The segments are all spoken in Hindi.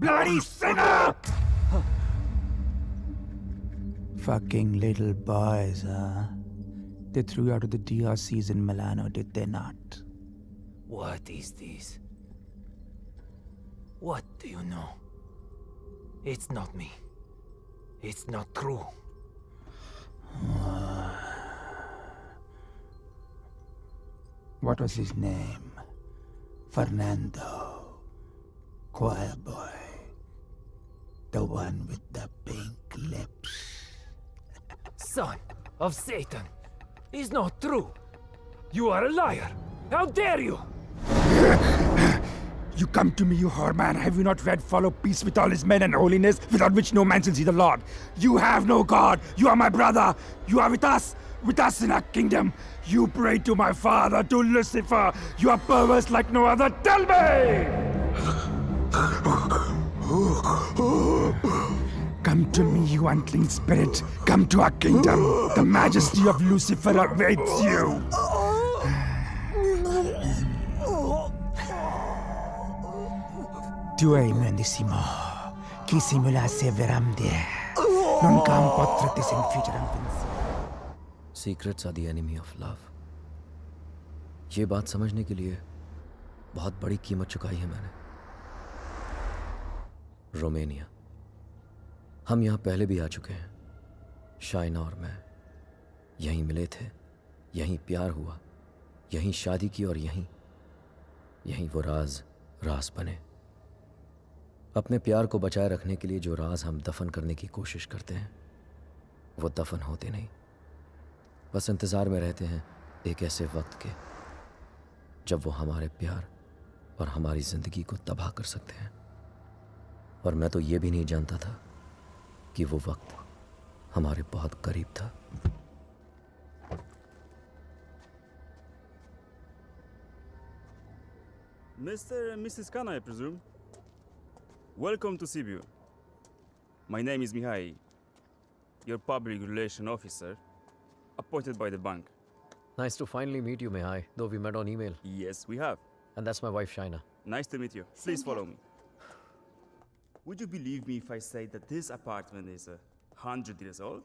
Bloody sinner! Fucking little boys, huh? They threw you out of the DRCs in Milano, did they not? What is this? What do you know? It's not me. It's not true. What was his name? Fernando. Choir boy. The one with the pink lips. Son of Satan! Is not true! You are a liar! How dare you! You come to me, you whore man. Have you not read follow peace with all his men and holiness, without which no man shall see the Lord? You have no God. You are my brother. You are with us in our kingdom. You pray to my father, to Lucifer. You are perverse like no other. Tell me! Come to me, you unclean spirit. Come to our kingdom. The majesty of Lucifer awaits you. Tu hai menissimo. Chi simulasse veramde. Non cam potratis in future. Secrets are the enemy of love. ये बात समझने के लिए बहुत बड़ी कीमत चुकाई है मैंने। रोमानिया। हम यहाँ पहले भी आ चुके हैं। शाइना और मैं यहीं मिले थे, यहीं प्यार हुआ, यहीं शादी की और यहीं वो राज बने। अपने प्यार को बचाए रखने के लिए जो राज हम दफन करने की कोशिश करते हैं, वो दफन होते नहीं। बस इंतज़ार में रहते हैं एक ऐसे वक्त के जब वो हमारे प्यार और हमारी ज़िंदगी को तबाह कर सकते हैं। और मैं तो ये भी नहीं जानता था कि वो वक्त हमारे बहुत करीब था। Mr. and Mrs. Khan, I presume. Welcome to Sibiu. My name is Mihai, your public relation officer, appointed by the bank. Nice to finally meet you, Mihai, though we met on email. Yes, we have. And that's my wife, Shaina. Nice to meet you. Please follow me. Would you believe me if I say that this apartment is 100 years old?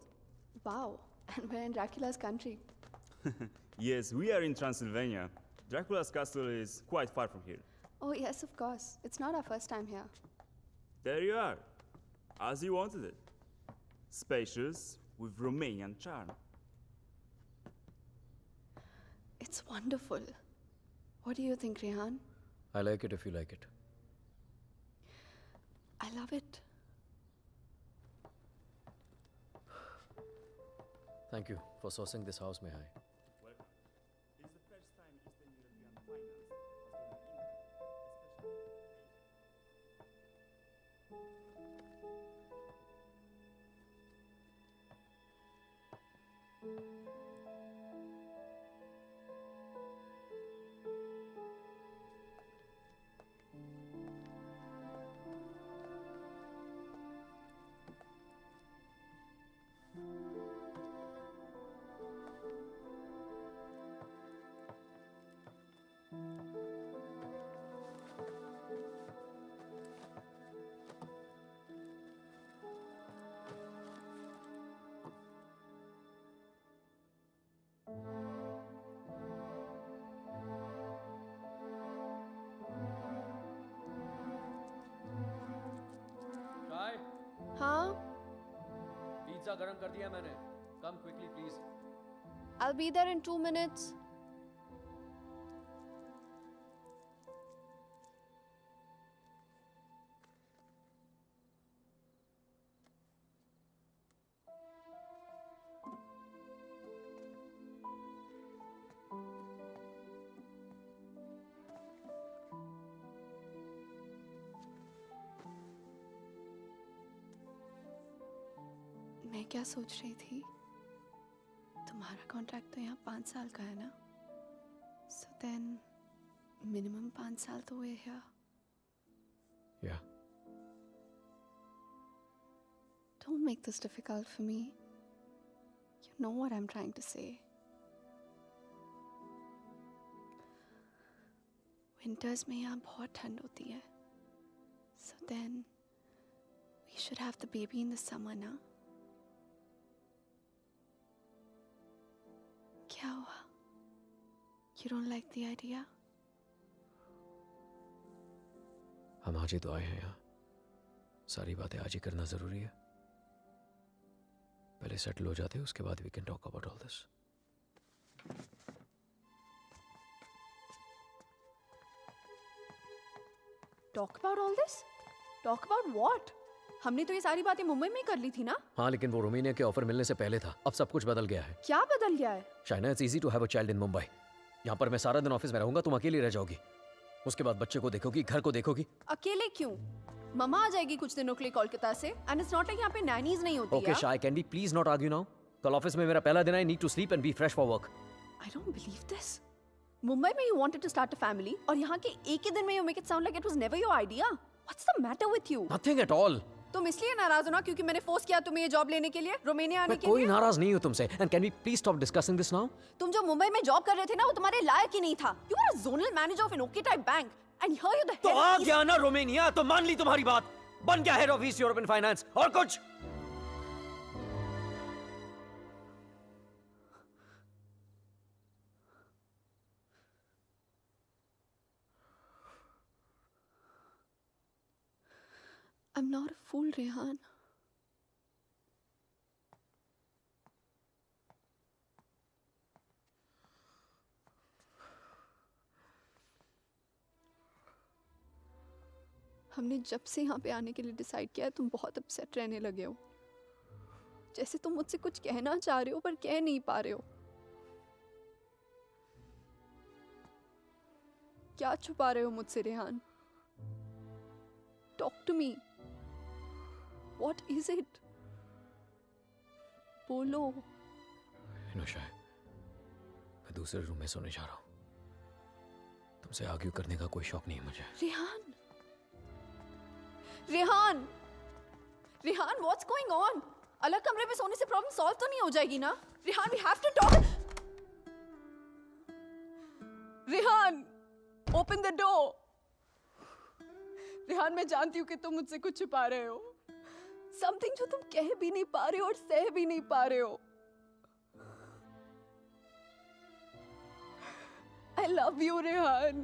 Wow, and we're in Dracula's country. Yes, we are in Transylvania. Dracula's castle is quite far from here. Oh yes, of course. It's not our first time here. There you are, as you wanted it. Spacious, with Romanian charm. It's wonderful. What do you think, Rehan? I like it if you like it. I love it. Thank you for sourcing this house, Mihai. Welcome. This is the first time Eastern European finance has gone in, especially Chai, Huh? pizza garam kar diya maine. Come quickly, please. I'll be there in 2 minutes. मैं क्या सोच रही थी, तुम्हारा कॉन्ट्रैक्ट तो यहाँ 5 साल का है ना, सो देन मिनिमम 5 साल तो हुए here. Yeah. Don't make this difficult for me. You know what I'm trying to say. Winters में यहाँ बहुत ठंड होती है, so then We should have the baby in the summer, na? क्या हुआ? You don't like the idea? हम आज ही तो आए हैं यहाँ, सारी बातें आज ही करना जरूरी है। पहले सेटल हो जाते हैं, उसके बाद we can talk about all this. Talk about all this? Talk about what? हमने तो ये सारी बातें मुंबई में ही कर ली थी ना? हाँ, लेकिन वो रोमानिया के ऑफर मिलने से पहले था। अब सब कुछ बदल गया है। क्या बदल गया है? Shaina, it's easy to have a child in Mumbai. यहाँ पर मैं सारा दिन ऑफिस में रहूंगा, तुम अकेली रह जाओगी। उसके बाद बच्चे को देखोगी, घर को देखोगी। अकेले क्यों? मम्मा आ जाएगी कुछ दिनों के लिए कोलकाता से। एंड इट्स नॉट लाइक यहाँ पे नैनीज नहीं होती। ओके शाय, can we please not argue now? कल ऑफिस में मेरा पहला दिन है, I need to sleep and be fresh for work. I don't believe this. Mumbai में you wanted to start a family और यहाँ के एक ही दिन में you make it sound like it was never your idea. What's the matter with you? Nothing at all. तुम इसलिए नाराज हो ना क्योंकि मैंने फोर्स किया तुम्हें ये जॉब लेने के लिए, रोमानिया आने मैं के कोई लिए? नाराज नहीं हूँ तुमसे। And can we please stop discussing this now? तुम जो मुंबई में जॉब कर रहे थे ना वो तुम्हारे लायक ही नहीं था। You were a zonal manager of an OK type bank and here you're the तो head आ of East- गया ना रोमानिया, तो मान ली तुम्हारी बात। बन गया head of east European finance और कुछ। I'm not a fool, Rehan. हमने जब से यहाँ पे आने के लिए डिसाइड किया है तुम बहुत अपसेट रहने लगे हो। जैसे तुम मुझसे कुछ कहना चाह रहे हो पर कह नहीं पा रहे हो। क्या छुपा रहे हो मुझसे Rehan? Talk to me. What is it? बोलो। शाय, मैं दूसरे रूम में सोने जा रहा हूँ। तुमसे आर्ग्यू करने का कोई शौक नहीं है मुझे। Rehan, Rehan, Rehan, what's going on? अलग कमरे में सोने से प्रॉब्लम सॉल्व तो नहीं हो जाएगी ना? Rehan, we have to talk. Rehan, open the door. Rehan, मैं जानती हूँ कि तुम मुझसे कुछ छुपा रहे हो। समथिंग जो तुम कह भी नहीं पा रहे हो और सह भी नहीं पा रहे हो। I love you, Rehan.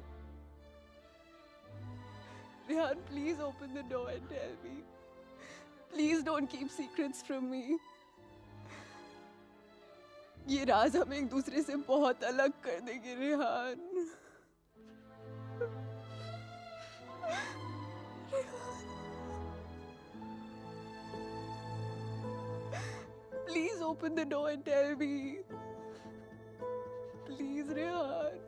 Rehan, please open the door and tell me. Please don't keep secrets from me. ये राज हमें एक दूसरे से बहुत अलग कर देंगे, Rehan. Please open the door and tell me. Please, Rehan.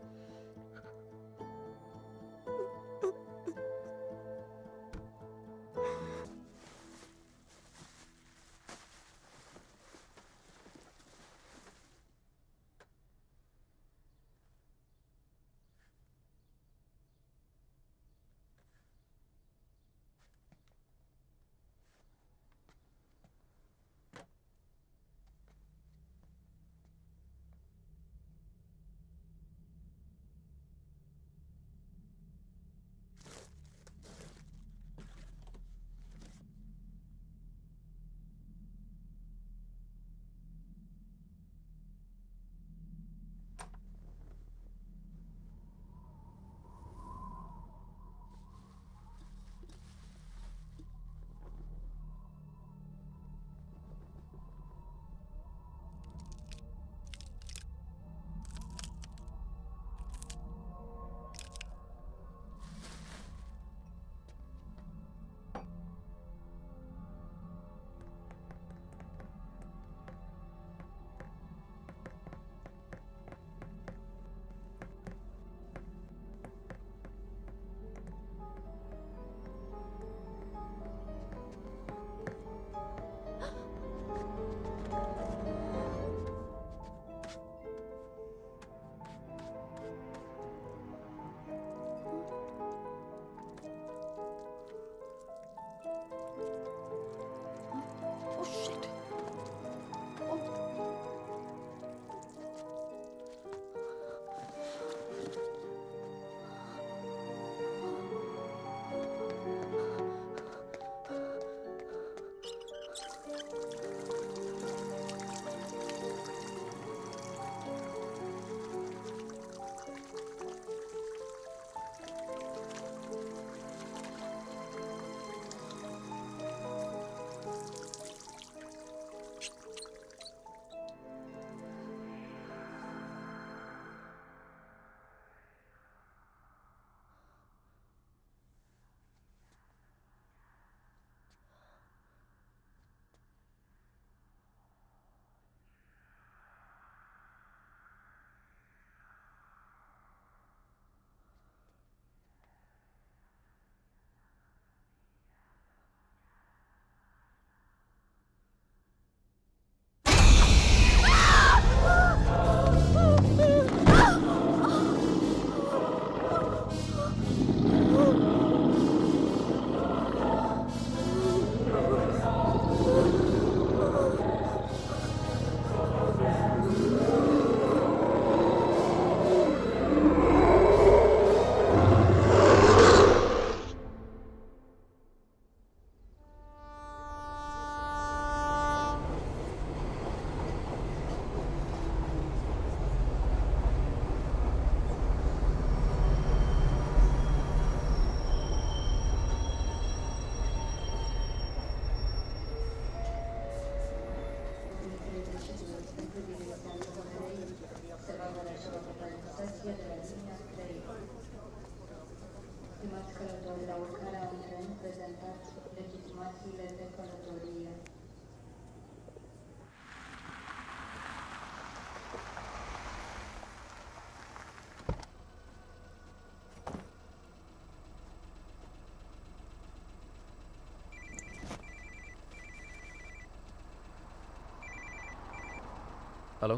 Hello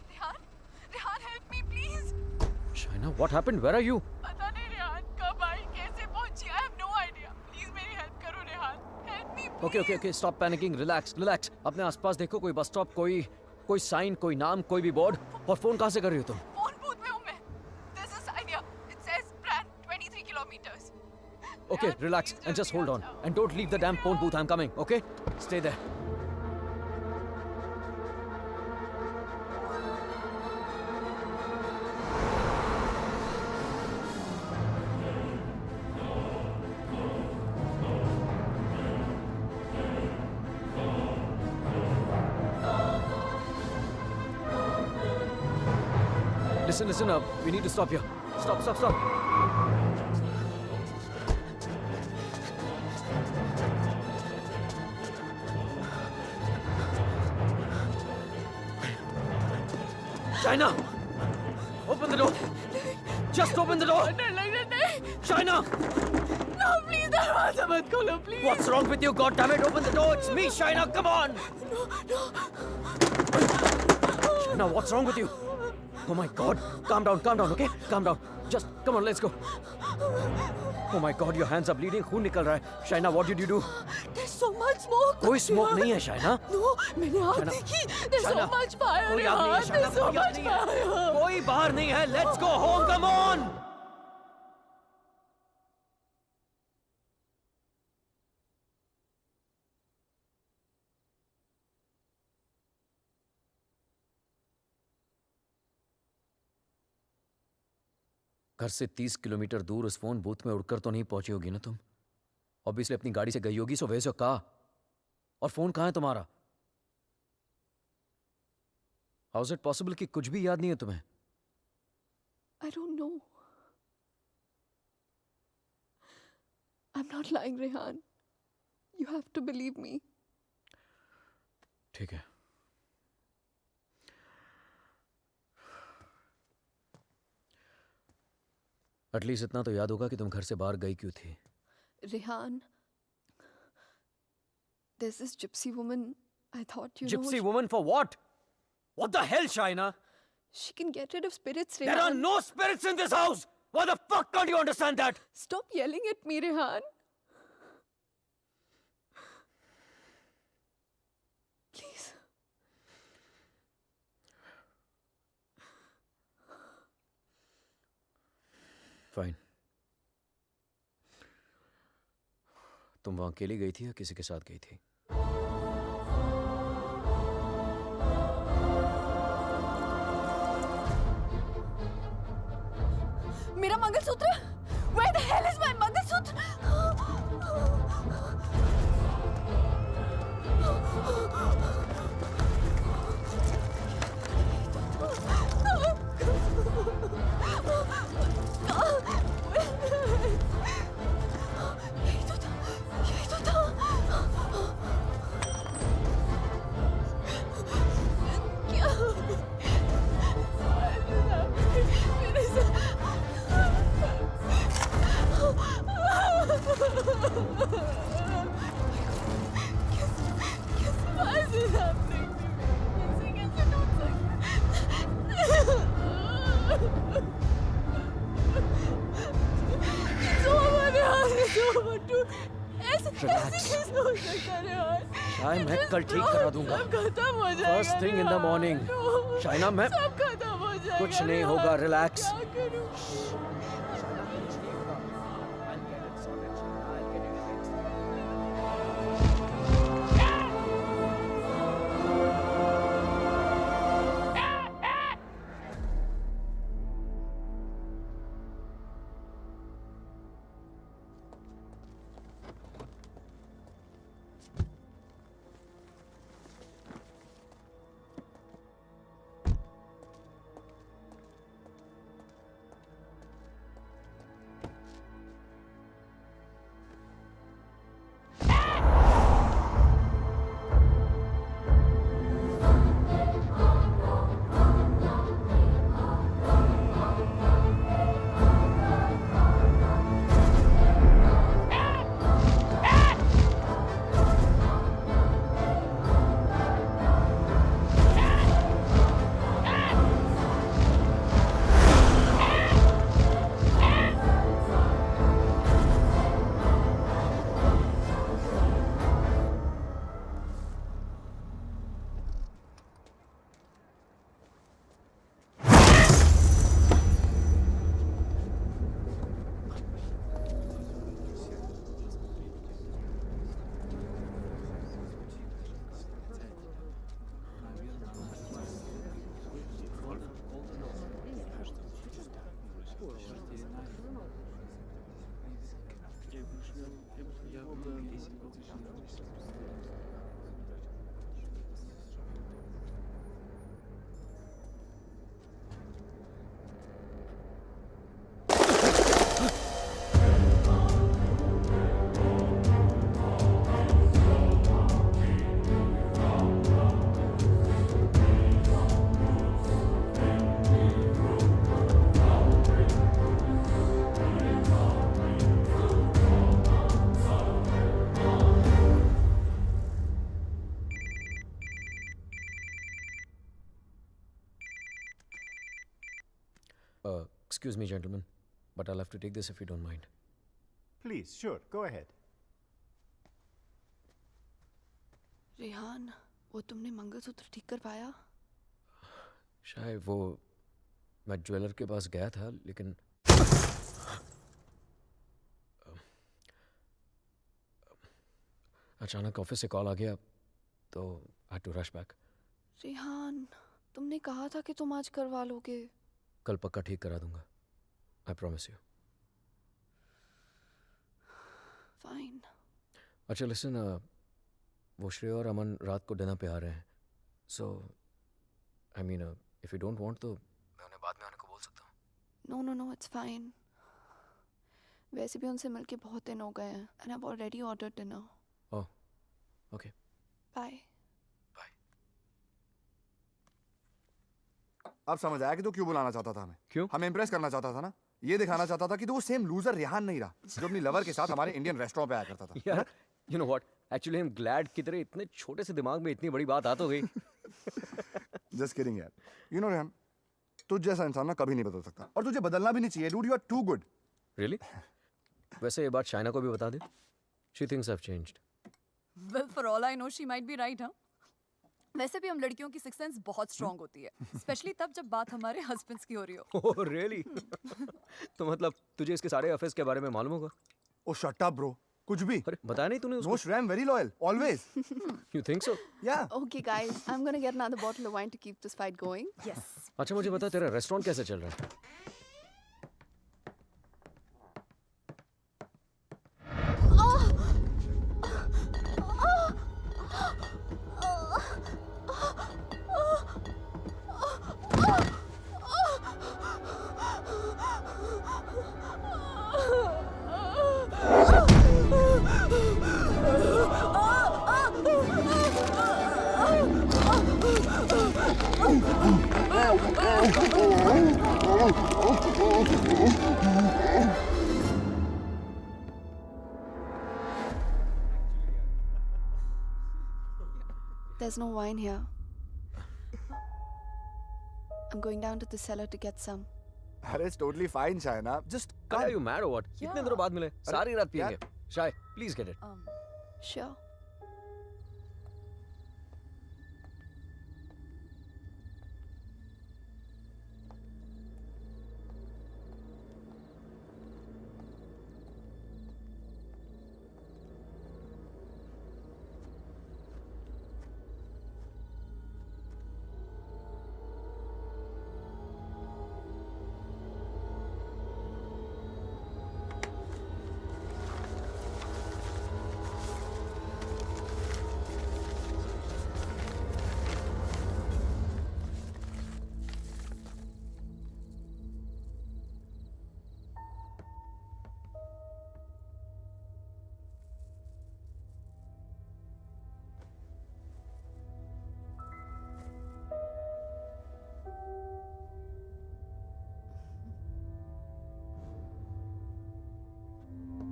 Rehan, Rehan help me please. Shaina, what happened? Where are you? पता नहीं रेहान कब आई, कैसे पहुंची, I have no idea. Please मेरी हेल्प करो Rehan, help me please. Okay okay okay, stop panicking, relax relax. अपने आसपास देखो, कोई बस स्टॉप, कोई साइन, कोई नाम, कोई भी बोर्ड। और फोन कहाँ से कर रही हो तुम? फोन बूथ में हूं मैं। There's a sign here. It says Brand 23 kilometers. Okay, Rehan, relax please and just जल्दी hold आ on. जाओ। And don't leave the damn phone booth. I'm coming, okay? Stay there. Listen up. We need to stop here. Stop. China! Open the door! Just open the door! डर लग रहा नहीं। China! No, please दरवाजा मत खोलो please। What's wrong with you? God damn it! Open the door! It's me, China! Come on! China, what's wrong with you? Oh my God! Calm down, okay? Calm down. Just come on, let's go. Oh my God, your hands are bleeding. खून निकल रहा है. China, what did you do? There's so much smoke। कोई स्मोक नहीं है, China. No, मैंने आग China, देखी। There's so China, much fire कोई आग नहीं है, रेहान, China. there's so कोई आग much नहीं है. fire। कोई बाहर नहीं है. Let's go home. Come on. घर से 30 किलोमीटर दूर उस फोन बूथ में उड़कर तो नहीं पहुंची होगी ना तुम? ऑब्वियसली अपनी गाड़ी से गई होगी, सो वैसे कहा। और फोन कहाँ है तुम्हारा? हाउ इज इट पॉसिबल कि कुछ भी याद नहीं है तुम्हें? I don't know. I'm not lying, Rehan. You have to believe me. ठीक है। एटलीस्ट इतना तो याद होगा कि तुम घर से बाहर गई क्यों थी। Rehan, there's this gypsy woman. I thought you Gypsy know. woman for what? What the hell, Shaina? She can get rid of spirits, There are Rehan. no spirits in this house! Why the fuck can't you understand that? Stop yelling at me, Rehan. Please. Fine. तुम वहां अकेली गई थी या किसी के साथ गई थी? मेरा mangalsutra? Where the hell is my mangalsutra? यही तो था, यही तो था। क्या? मेरे Why is this happening to me? कैसे टूट सकता? It's over, Rehan, it's over, dude. ऐसे कैसे हो सकता है, Rehan? शायद मैं कल ठीक करा दूंगा। सब खत्म हो जाएगा। First thing in the morning. No. Shaina, मैं सब खत्म हो जाएगा। कुछ नहीं Rehan. होगा, relax. क्या करूं? Excuse me, gentlemen, but I'll have to take this if you don't mind. Please, sure, go ahead. Rehan, वो तुमने मंगलसूत्र ठीक कर पाया? शायद वो मैं ज्वेलर के पास गया था, लेकिन अचानक ऑफिस से कॉल आ गया, तो I had to rush back. Rehan, तुमने कहा था कि तुम आज करवा लोगे. कल पक्का ठीक करा दूंगा. I promise you. फाइन. अच्छा लिसन, वो श्रेय और अमन रात को डिनर पे आ रहे हैं. So I mean if you don't want तो मैं उन्हें बाद में आने को बोल सकता हूँ. No no no, it's fine. वैसे भी उनसे मिलके बहुत दिन हो गए हैं and I have already ordered dinner. Oh okay. Bye. Bye. अब समझ आया कि तू क्यों बुलाना चाहता था हमें. क्यों? हमें इम्प्रेस करना चाहता था ना. ये दिखाना चाहता था कि तू वो सेम लूजर रेहान नहीं रहा जो अपनी लवर के साथ हमारे इंडियन रेस्टोरेंट पे आया करता था. यार you know what, actually I am glad कि तेरे इतने छोटे से दिमाग में इतनी बड़ी बात आ तो गई. जस्ट किडिंग यार. यू नो रेहान, तुझ जैसा इंसान ना कभी नहीं बदल सकता और तुझे बदलना भी नहीं चाहिए. Dude, you are too good. Really? वैसे ये बात शाइना को भी बता दे. She thinks I have changed. Well, for all I know, she might be right, huh? वैसे भी हम लड़कियों की सिक्स सेंस बहुत स्ट्रांग होती है, स्पेशली तब जब बात हमारे हस्बैंड्स की हो रही हो. Oh really? तो मतलब तुझे इसके सारे अफेयर्स के बारे में मालूम होगा? ओ शट अप ब्रो. कुछ भी. अरे बताया नहीं तूने नो उसको? श्रेय, I am very loyal always. You think so? या. Okay guys, I'm gonna get another bottle of wine to keep this fight going. Yes. अच्छा मुझे बता, तेरा रेस्टोरेंट कैसे चल रहा है? There's no wine here. I'm going down to the cellar to get some. अरे it's totally fine Shaina. Just Are you mad or what? Yeah. इतने दिनों बाद मिले, सारी रात यार. पिएंगे. शाय, प्लीज गेट इट. Sure.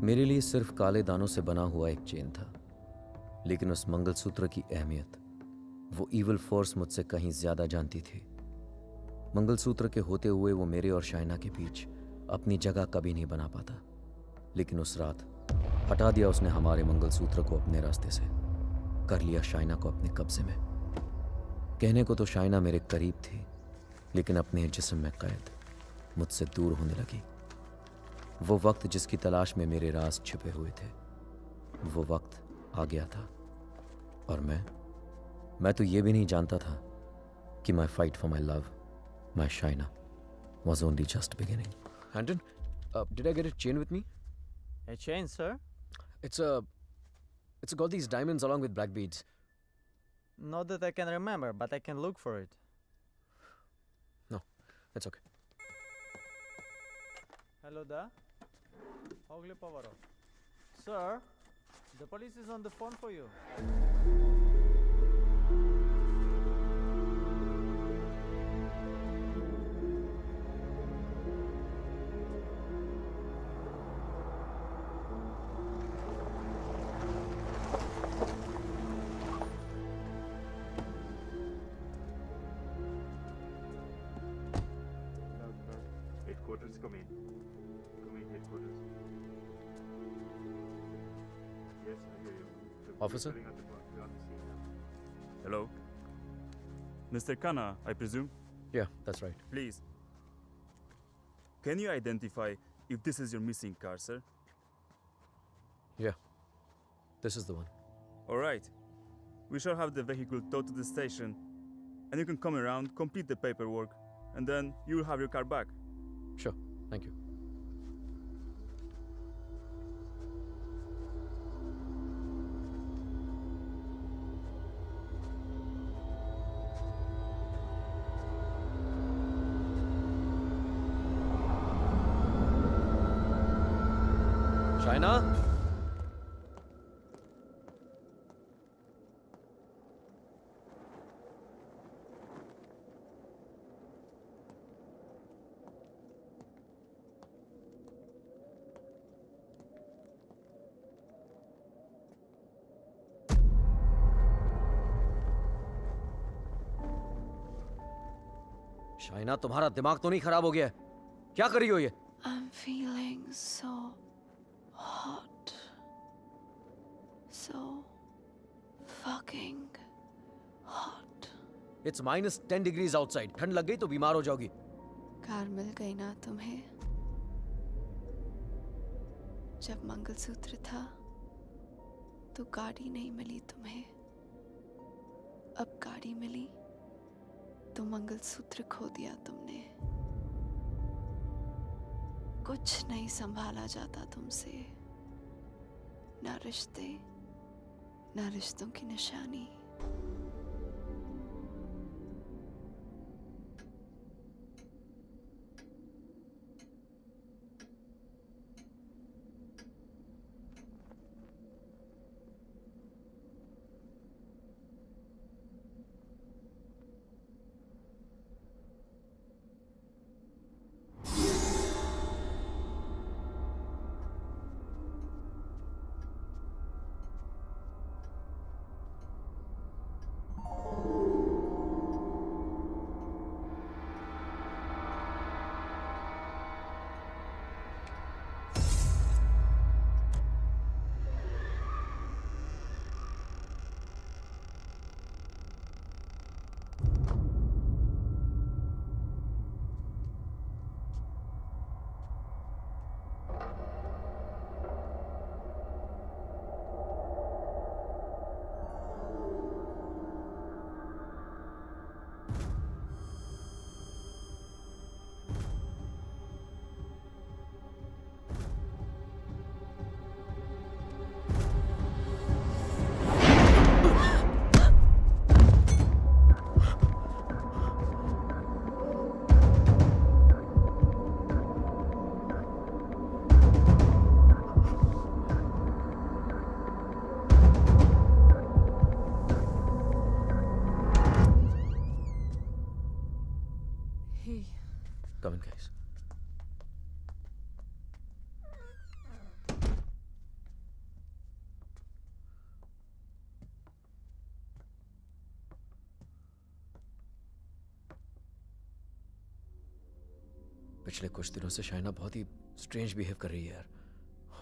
मेरे लिए सिर्फ काले दानों से बना हुआ एक चेन था, लेकिन उस मंगलसूत्र की अहमियत वो इविल फोर्स मुझसे कहीं ज्यादा जानती थी. मंगलसूत्र के होते हुए वो मेरे और शाइना के बीच अपनी जगह कभी नहीं बना पाता, लेकिन उस रात हटा दिया उसने हमारे मंगलसूत्र को अपने रास्ते से, कर लिया शाइना को अपने कब्जे में. कहने को तो शाइना मेरे करीब थी, लेकिन अपने जिस्म में कैद मुझसे दूर होने लगी. वो वक्त जिसकी तलाश में मेरे राज छिपे हुए थे, वो वक्त आ गया था. और मैं तो ये भी नहीं जानता था कि माई fight for my love, my Shaina, was only just beginning. Handon, did I get a chain with me? A chain, sir? It's got these diamonds along with black beads. Not that I can remember, but I can look for it. No, that's okay. Hello da. Hogle Pavaro. Sir, the police is on the phone for you. headquarters, come in. Come in, headquarters. Yes, I hear you. Officer? Hello? Mr. Khanna, I presume? Yeah, that's right. Please. Can you identify if this is your missing car, sir? Yeah, this is the one. Alright. We shall have the vehicle towed to the station, and you can come around, complete the paperwork, and then you will have your car back. Sure, thank you. Shaina? Shaina, तुम्हारा दिमाग तो नहीं खराब हो गया है? क्या कर रही हो ये? I'm feeling so hot. So fucking hot. It's -10 degrees outside. ठंड लग गई तो बीमार हो जाओगी. कार मिल गई ना तुम्हें? जब मंगलसूत्र था तो गाड़ी नहीं मिली तुम्हें. अब गाड़ी मिली तो मंगलसूत्र खो दिया तुमने. कुछ नहीं संभाला जाता तुमसे. ना रिश्ते, ना रिश्तों की निशानी. Come in, guys. पिछले कुछ दिनों से शाइना बहुत ही स्ट्रेंज बिहेव कर रही है यार.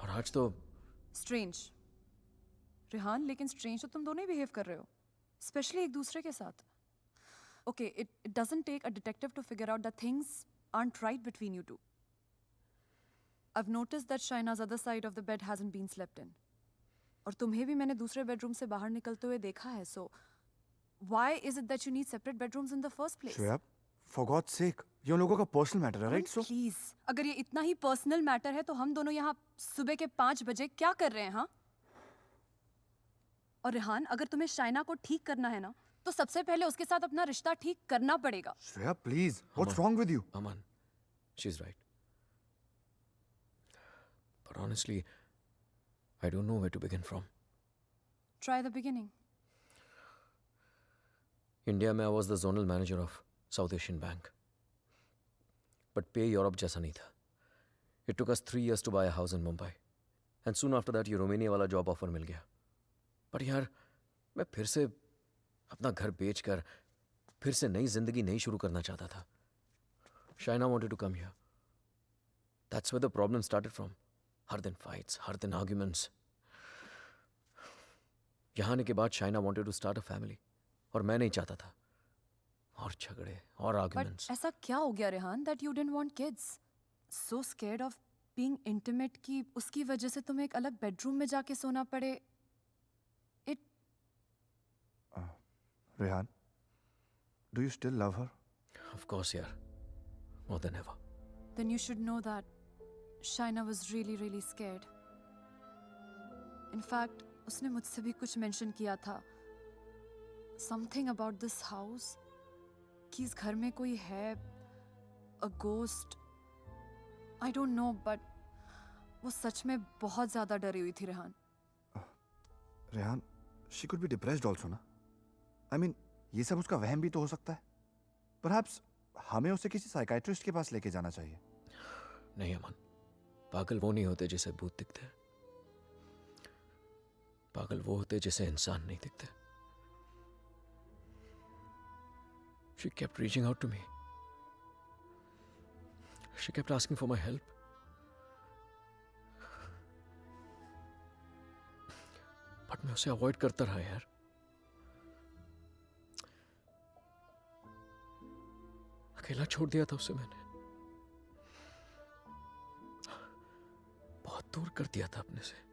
और आज तो स्ट्रेंज रेहान, लेकिन स्ट्रेंज तो तुम दोनों ही बिहेव कर रहे हो, स्पेशली एक दूसरे के साथ. Okay, it doesn't take a detective to figure out that things aren't right between you two. I've noticed that Shaina's other side of the bed hasn't been slept in. और तुम्हें भी मैंने दूसरे बेडरूम से बाहर निकलते हुए देखा है. So why is it that you need separate bedrooms in the first place? Shreya, for God's sake, ये उन लोगों का पर्सनल मैटर है, राइट? सो प्लीज, अगर ये इतना ही पर्सनल मैटर है तो हम दोनों यहाँ सुबह के 5 बजे क्या कर रहे हैं? हाँ. और रेहान, अगर तुम्हें शाइना को ठीक करना है ना, तो सबसे पहले उसके साथ अपना रिश्ता ठीक करना पड़ेगा. Shreya, please, what's wrong with you? Aman, she's right. But honestly, I don't know where to begin from. Try the beginning. India में I was the zonal manager of South Asian Bank. But pay Europe जैसा नहीं था. It took us 3 years to buy a house in Mumbai. And soon after that, ये रोमानिया वाला जॉब ऑफर मिल गया. But यार, मैं फिर से अपना घर बेचकर फिर से नई जिंदगी नहीं शुरू करना चाहता था. Shaina wanted to come here. That's where the problem started from. हर दिन fights, हर दिन arguments. यहाँ आने के बाद Shaina wanted to start a family. और मैं नहीं चाहता था. और झगड़े और But arguments. ऐसा क्या हो गया Rehan that you didn't want kids? So scared of being intimate कि उसकी वजह से तुम्हें एक अलग bedroom में जाके सोना पड़े. It Rehan, do you still love her? Of course, यार. More than ever. then you should know that Shaina was really really scared. In fact, उसने मुझसे भी कुछ mention किया था. Something about this house. कि इस घर में कोई है. A ghost. I don't know, but वो सच में बहुत ज़्यादा डरी हुई थी Rehan. Rehan, she could be depressed also ना. I mean, ये सब उसका वहम भी तो हो सकता है. Perhaps हमें उसे किसी साइकाइट्रिस्ट के पास लेके जाना चाहिए. नहीं अमन. पागल वो नहीं होते जिसे भूत दिखते हैं. पागल वो होते जिसे इंसान नहीं दिखते. She kept reaching out to me. She kept asking for my help. But मैं उसे अवॉइड करता रहा यार. अकेला छोड़ दिया था उसे मैंने. बहुत दूर कर दिया था अपने से.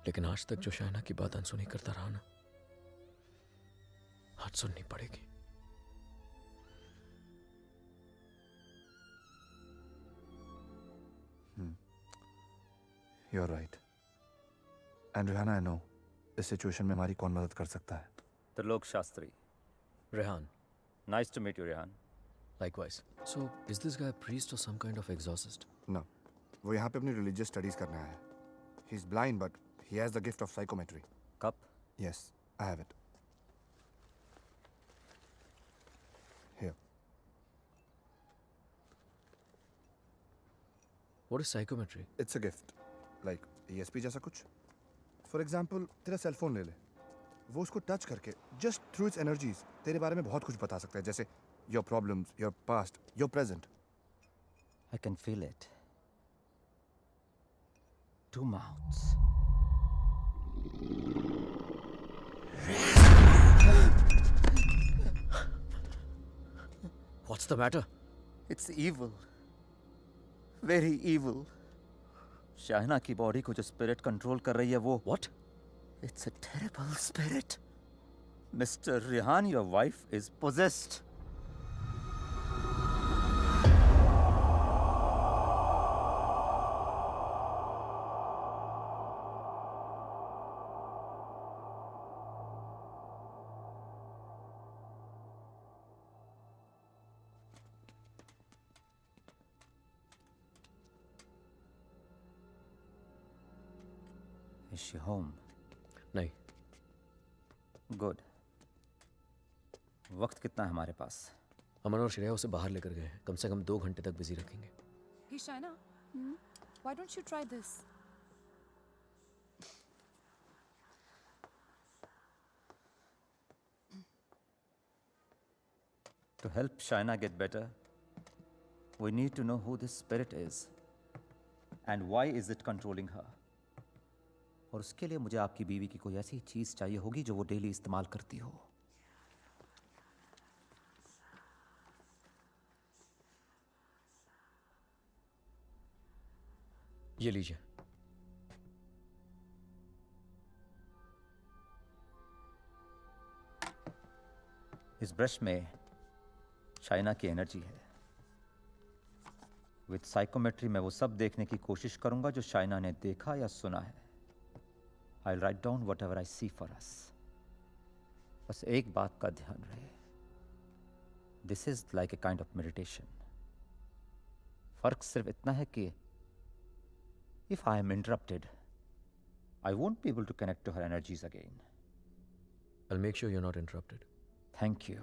लेकिन आज तक जो शाइना की बात अनसुनी करता रहा ना, आज सुननी पड़ेगी. You're right. And Rihanna, I know इस सिचुएशन में हमारी कौन मदद कर सकता है. Trilok Shastri. Rehan, Nice to meet you, Rehan. likewise. So, is this guy a priest or some kind of exorcist? No, वो यहाँ पे अपनी रिलीजियस स्टडीज करने आया है. He's blind, but he has the gift of psychometry. Cup? Yes, I have it. Here. What is psychometry? It's a gift. Like ESP जैसा कुछ. For example, तेरा सेल फोन ले ले. वो उसको टच करके just through its energies तेरे बारे में बहुत कुछ बता सकता है. जैसे your problems, your past, your present. I can feel it. Two mouths. What's the matter? It's evil. Very evil. Shaina की बॉडी को जो स्पिरिट कंट्रोल कर रही है वो. What? It's a terrible spirit. Mr. Rehan, your wife is possessed. Is she home? नहीं. Good. वक्त कितना है हमारे पास? अमन और श्रेया उसे बाहर लेकर गए हैं. कम से कम 2 घंटे तक बिजी रखेंगे. Hey Shaina, why don't you try this? To help Shaina get better, we need to know who this spirit is and why is it controlling her. और उसके लिए मुझे आपकी बीवी की कोई ऐसी चीज चाहिए होगी जो वो डेली इस्तेमाल करती हो. ये लीजिए. इस ब्रश में शाइना की एनर्जी है. विद साइकोमेट्री मैं वो सब देखने की कोशिश करूंगा जो शाइना ने देखा या सुना है. I'll write down whatever I see for us. बस एक बात का ध्यान रहे. This is like a kind of meditation. फर्क सिर्फ इतना है कि if I am interrupted, I won't be able to connect to her energies again. I'll make sure you're not interrupted. Thank you.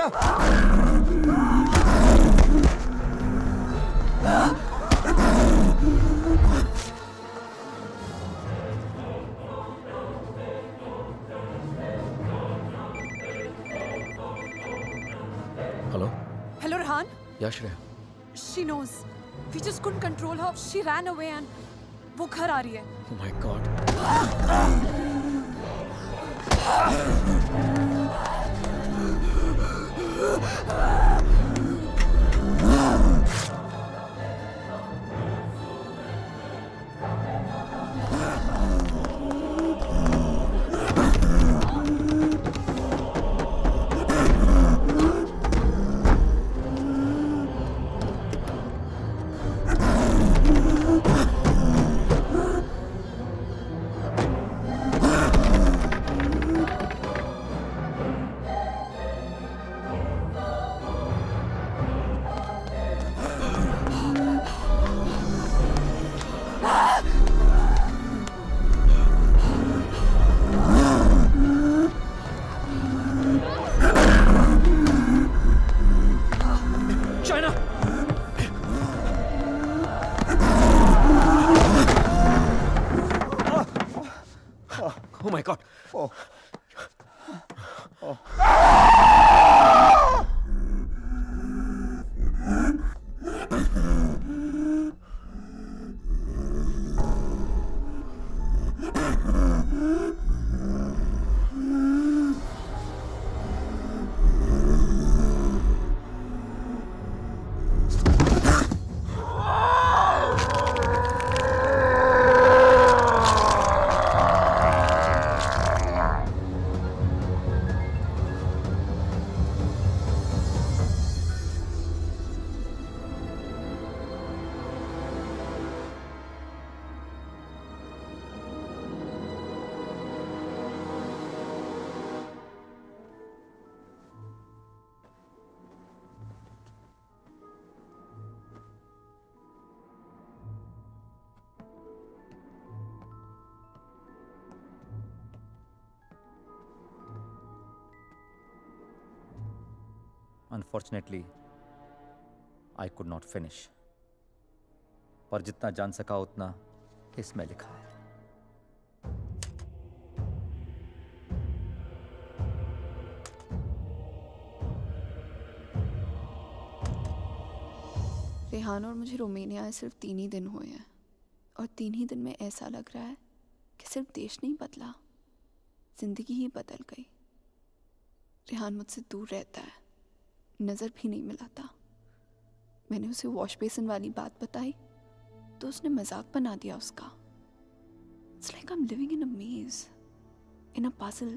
China. Hello Hello, Rehan. या Shreya? She knows. We just couldn't control her. She ran away and वो घर आ रही है. Oh my God. China! Oh my God. Unfortunately, I could not finish. पर जितना जान सका उतना इसमें लिखा है. रेहान और मुझे रोमानिया आए सिर्फ 3 ही दिन हुए हैं और 3 ही दिन में ऐसा लग रहा है कि सिर्फ देश नहीं बदला, जिंदगी ही बदल गई। रेहान मुझसे दूर रहता है, नज़र भी नहीं मिलाता। मैंने उसे वॉश बेसिन वाली बात बताई तो उसने मजाक बना दिया उसका। It's like I am living in a maze, in a puzzle.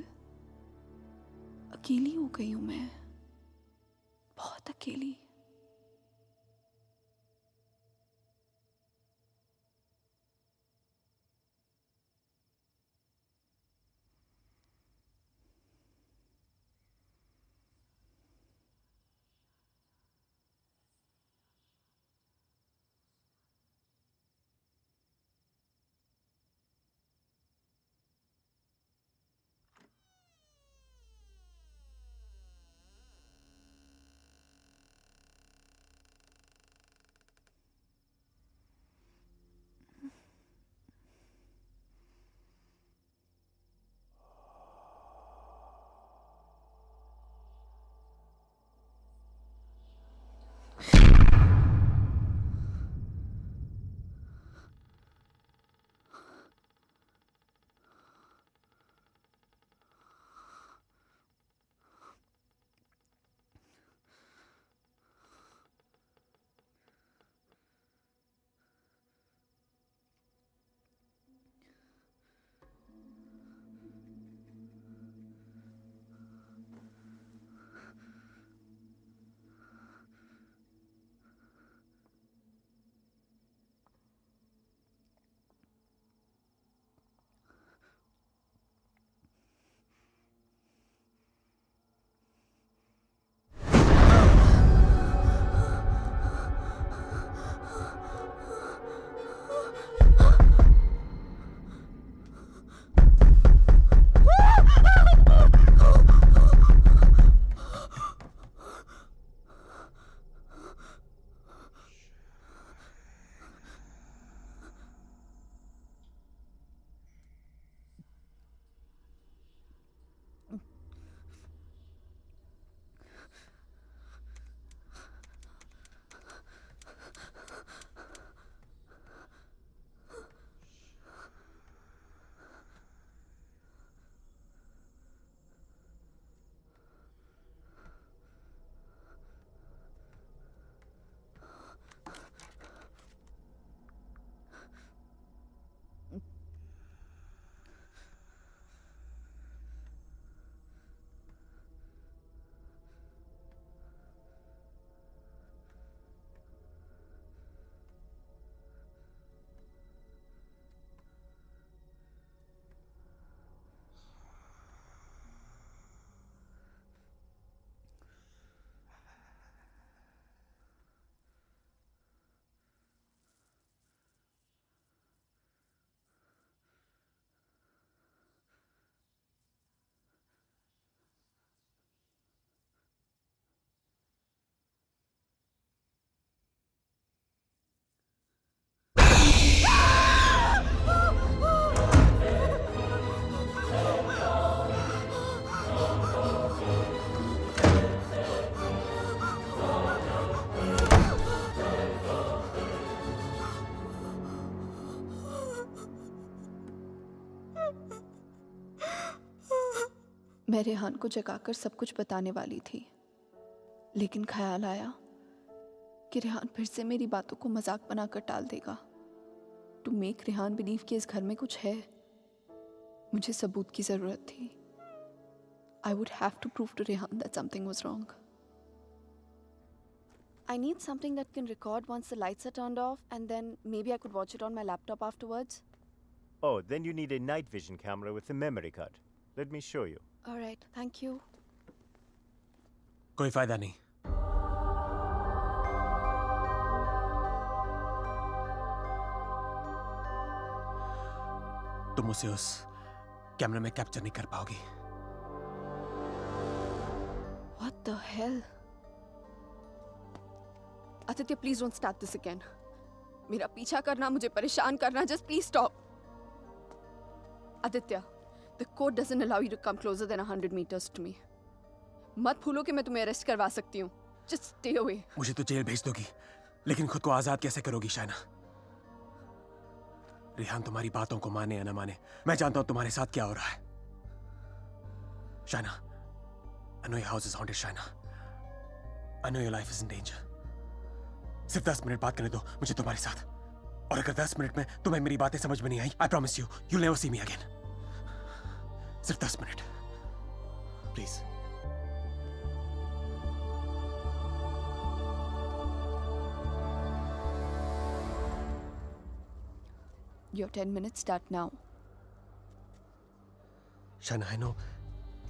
अकेली हो गई हूँ मैं, बहुत अकेली। मैं रेहान को जगाकर सब कुछ बताने वाली थी, लेकिन ख्याल आया कि रेहान फिर से मेरी बातों को मजाक बनाकर टाल देगा। टू मेक रेहान बिलीव कि इस घर में कुछ है, मुझे सबूत की जरूरत थी। I would have to prove to Rehan that something was wrong. I need something that can record once the lights are turned off, and then maybe I could watch it on my laptop afterwards. Oh, then you need a night vision camera with a memory card. Let me show you. All right, thank you. कोई फायदा नहीं। तुम उसे उस कैमरे में कैप्चर नहीं कर पाओगी। What the hell? Aditya, please don't start this again. मेरा पीछा करना, मुझे परेशान करना, just please stop. Aditya, the code doesn't allow you to come closer than 100 meters to me. मत भूलो कि मैं तुम्हें अरेस्ट करवा सकती हूँ. Just stay away. मुझे तो जेल भेज दोगी, लेकिन खुद को आजाद कैसे करोगी शाइना? रेहान तुम्हारी बातों को माने या ना माने, मैं जानता हूं तुम्हारे साथ क्या हो रहा है। Shaina, I know your house is haunted, Shaina. I know your life is in danger. सिर्फ 10 मिनट बात करने दो मुझे तुम्हारे साथ, और अगर 10 मिनट में तुम्हें मेरी बातें समझ में नहीं आई, I promise you, you'll never see me again. सिर्फ 10 minute, please. Your 10 minutes start now. Shaina, I know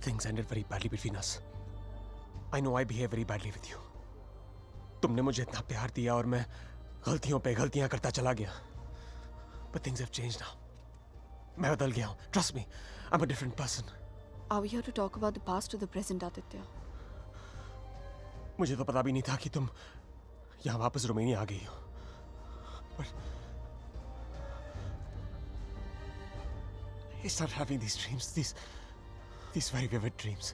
things ended very badly between us. I know I behave very badly with you. तुमने मुझे इतना प्यार दिया और मैं गलतियों पे गलतियां करता चला गया। But things have changed now. मैं बदल गया हूँ. Trust me, I'm a different person. Are we here to talk about the past or the present, Aditya? मुझे तो पता भी नहीं था कि तुम यहाँ वापस रोमानिया आ गई हो। But I started having these dreams, these very vivid dreams.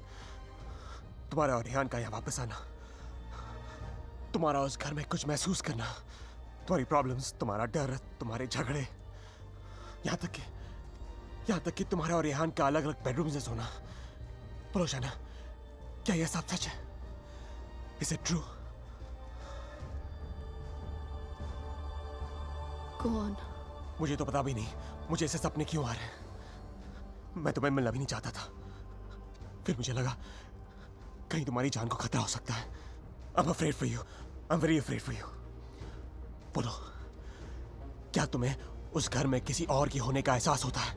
तुम्हारा और रेहान का यहाँ वापस आना, तुम्हारा उस घर में कुछ महसूस करना, तुम्हारी प्रॉब्लम्स, तुम्हारा डर, तुम्हारे झगड़े, यहाँ तक कि तुम्हारा और रेहान का अलग अलग बेडरूम्स में सोना। बोलो शाइना, क्या यह सब सच है? Is it true? Go on. मुझे तो पता भी नहीं मुझे ऐसे सपने क्यों आ रहे हैं। मैं तुम्हें मिलना भी नहीं चाहता था, फिर मुझे लगा कहीं तुम्हारी जान को खतरा हो सकता है। I'm afraid for you. I'm very afraid for you. बोलो, क्या तुम्हें उस घर में किसी और की होने का एहसास होता है?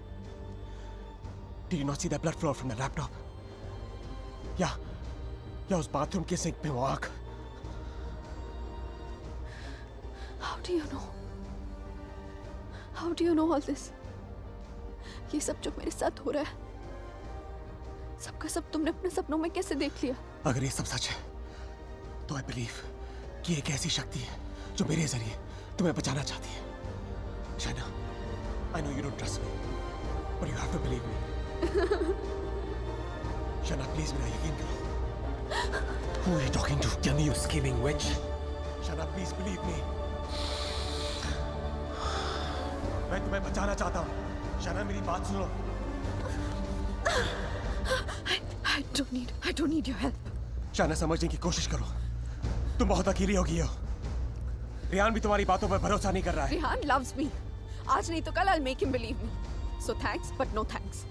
Did you not see that blood flow from the laptop? या उस बाथरूम के सिंक में वो आग? How do you know? How do you know all this? ये सब जो मेरे साथ हो रहा है, सबका सब तुमने अपने सपनों में कैसे देख लिया? अगर ये सब सच है, तो I believe कि एक ऐसी शक्ति है जो मेरे जरिए तुम्हें बचाना चाहती है। Shaina, I know you don't trust me, but you have to believe me. Shaina, please मेरा यकीन करो। Who are you talking to? Tell me, you scheming witch. Shaina, please believe me. मैं तुम्हें बचाना चाहता हूँ। शाइना, मेरी बात सुनो। I don't need your help. Shaina, समझने की कोशिश करो। तुम बहुत अकेली हो गई हो। रेहान भी तुम्हारी बातों पर भरोसा नहीं कर रहा है। Rehan loves me. आज नहीं तो कल I'll make him believe me. So thanks, but no thanks.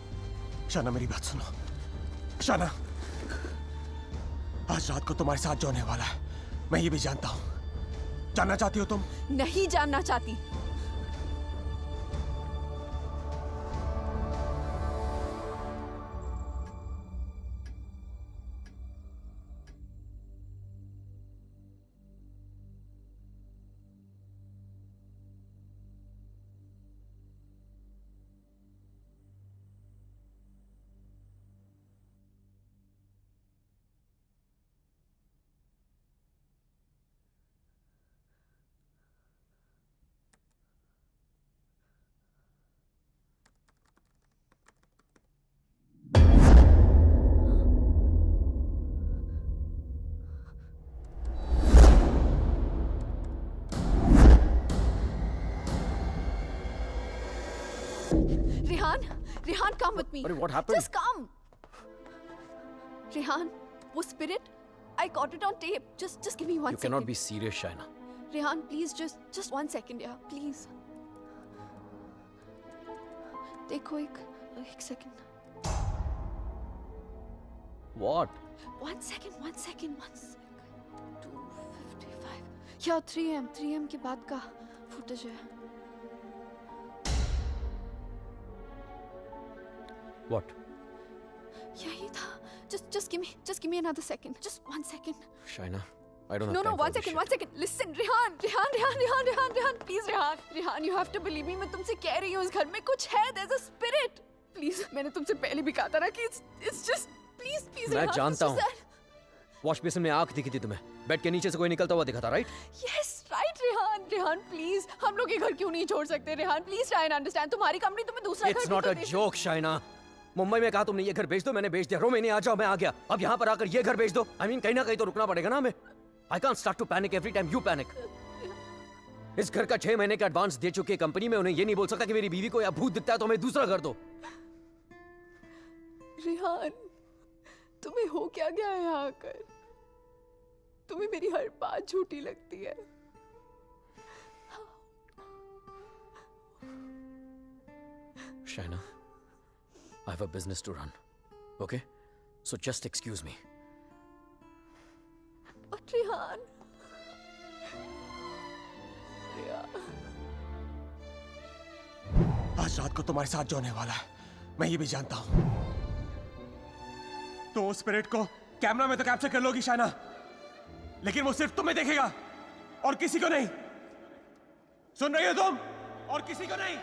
Shaina, मेरी बात सुनो। शाइना, आज रात को तुम्हारे साथ जो होने वाला है, मैं ये भी जानता हूँ। जानना चाहती हो तुम? नहीं जानना चाहती। Rehan, come with me. What happened? Just come. Rehan, वो spirit, I caught it on tape. Just give me 1 You second. cannot be serious, Shaina. Rehan, please, just 1 second, yeah, please. देखो एक second. What? 1 second. 2:55. Yeah, 3 am के बाद का footage है. What? यही था. Just give me another second. Just 1 second. Shaina, I don't have No, time for 1 this second, shit. 1 second. Listen, Rehan, please, Rehan, you have to believe me. मैं तुमसे कह रही हूँ, इस घर में कुछ है. There's a spirit. Please, मैंने तुमसे पहले भी कहा था ना कि it's just, please, मैं Rehan, जानता it's हूँ. just that. वॉश बेसिन में आंख दिखी थी तुम्हें. बेड के नीचे से कोई निकलता हुआ दिखा था, right? Yes, right, Rehan, please. हम लोग ये घर क्यों नहीं छोड़ सकते, Rehan? Please try and understand. तुम्हारी कंपनी तुम्हें दूसरा घर It's भी not तो a they joke, Shaina. Mumbai में कहा तुमने ये घर बेच दो, मैंने बेच दिया. रोमानिया आ जाओ, मैं आ गया. अब यहाँ पर आकर ये घर बेच दो. I mean, कहीं ना कहीं तो रुकना पड़ेगा ना हमें. I can't start to panic every time you panic. इस घर का 6 महीने का एडवांस दे चुकी है कंपनी में. उन्हें ये नहीं बोल सकता कि मेरी बीवी को या भूत दिखता है तो हमें दूसरा घर दो. रेहान, तुम्हें हो क्या गया है यहाँ आकर? तुम्हें मेरी हर बात झूठी लगती है. Shaina, I have a business to run. Okay? So just excuse me. But Rehan. आज रात को तुम्हारे साथ जो होने वाला है, मैं ये भी जानता हूं. तो उस स्पिरिट को कैमरा में तो कैप्चर कर लोगी शाइना, लेकिन वो सिर्फ तुम्हें देखेगा और किसी को नहीं. सुन रही हो तुम? और किसी को नहीं.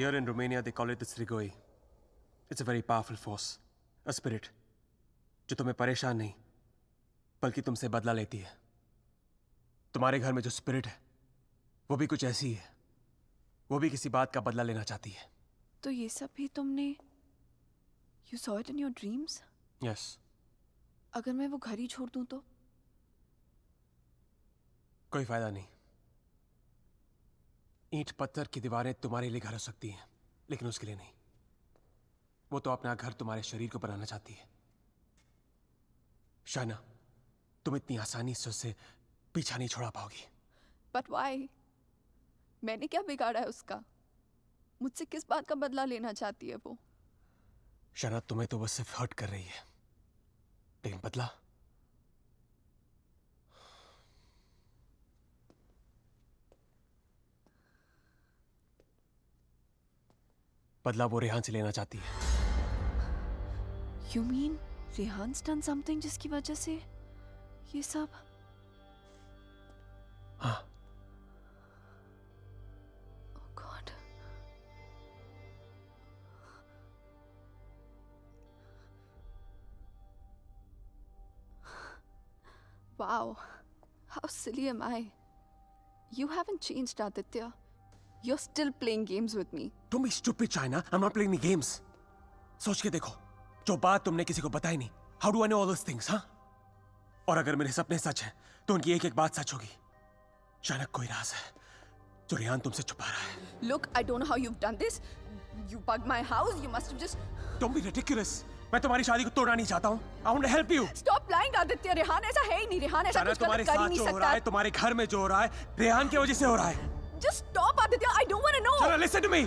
Here in Romania, they call it the Strigoi. It's a very powerful force, a spirit, जो तुम्हें परेशान नहीं, बल्कि तुमसे बदला लेती है. तुम्हारे घर में जो स्पिरिट है, वो भी कुछ ऐसी है. वो भी किसी बात का बदला लेना चाहती है. तो ये सब भी तुमने You saw it in your dreams? Yes. अगर मैं वो घर ही छोड़ दूं तो? कोई फायदा नहीं. ईंट पत्थर की दीवारें तुम्हारे लिए घर हो सकती हैं, लेकिन उसके लिए नहीं. वो तो अपना घर तुम्हारे शरीर को बनाना चाहती है. शाइना, तुम इतनी आसानी से उससे पीछा नहीं छोड़ा पाओगी. But why? मैंने क्या बिगाड़ा है उसका? मुझसे किस बात का बदला लेना चाहती है वो? शाइना, तुम्हें तो बस सिर्फ हर्ट कर रही है, लेकिन बदला? बदला वो रेहान से लेना चाहती है. You mean रेहान's done something जिसकी वजह से ये सब? हाँ. Oh God. Wow. How silly am I? You haven't changed, Aditya. You're still playing games with me. Don't be stupid, China. I'm not playing any games. सोच के देखो, जो बात तुमने किसी को बताई नहीं. How do I know all those things, हाँ? और अगर मेरे सपने सच हैं, तो उनकी एक एक बात सच होगी. शायद कोई राज है, जो रेहान तुमसे छुपा रहा है. Look, I don't know how you've done this. You bugged my house. You must have just. Don't be ridiculous. मैं तुम्हारी शादी को तोड़ना नहीं चाहता हूँ. I want to help you. Stop lying, Aditya. Rehan ऐसा है ही नहीं. रेहान ऐसा कुछ गलत कर ही नहीं जो हो रहा है, सकता. तुम्हारे घर में जो हो रहा है, रेहान की वजह से हो रहा है. Just stop, Aditya. I don't want to know. Chana, listen to me.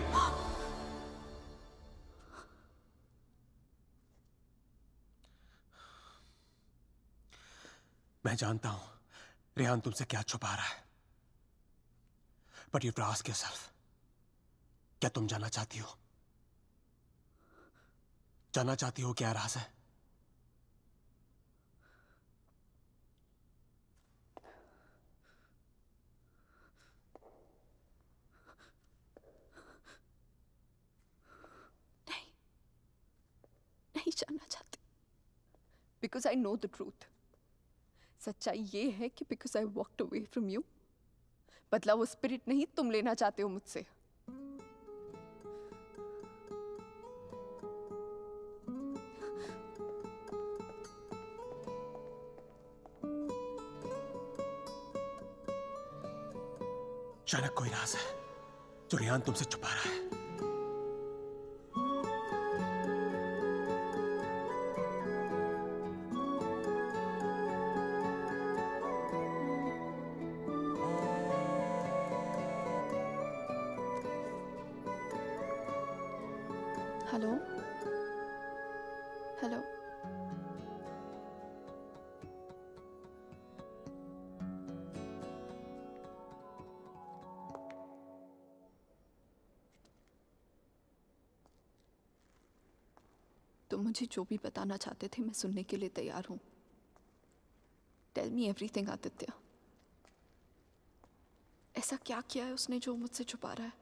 मैं जानता हूं रेहान तुमसे क्या छुपा रहा है. But you have to ask yourself, क्या तुम जानना चाहती हो? जानना चाहती हो क्या राज है? नहीं जानना चाहती. Because I know the truth. सच्चाई ये है कि because I walked away from you, बदला वो स्पिरिट नहीं तुम लेना चाहते हो मुझसे. अचानक कोई राज है जो रेहान तुमसे छुपा रहा है। हेलो हेलो तुम मुझे जो भी बताना चाहते थे मैं सुनने के लिए तैयार हूं। Tell me everything Aditya. ऐसा क्या किया है उसने जो मुझसे छुपा रहा है?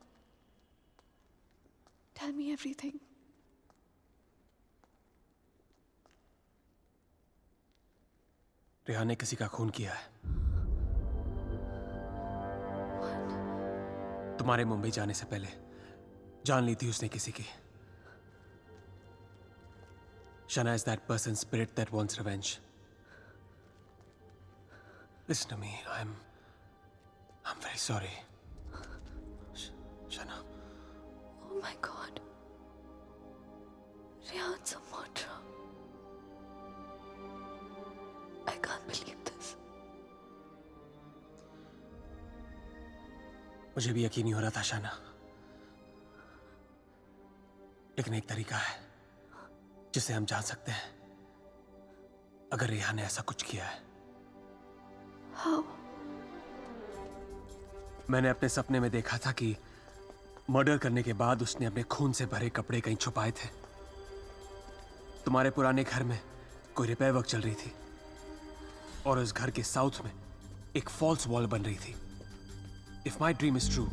Tell me everything. रेहान ने किसी का खून किया है। तुम्हारे मुंबई जाने से पहले जान ली थी उसने किसी की। Shana is that person's spirit that wants revenge. Listen to me. I'm very sorry. Shana. Oh my God. Rehan's a murderer. I can't believe this. मुझे भी यकीन नहीं हो रहा था शाना, लेकिन एक तरीका है जिसे हम जान सकते हैं अगर रेहान ने ऐसा कुछ किया है। How? मैंने अपने सपने में देखा था कि मर्डर करने के बाद उसने अपने खून से भरे कपड़े कहीं छुपाए थे। तुम्हारे पुराने घर में कोई रिपेयर वर्क चल रही थी और उस घर के साउथ में एक फॉल्स वॉल बन रही थी। If my dream is true,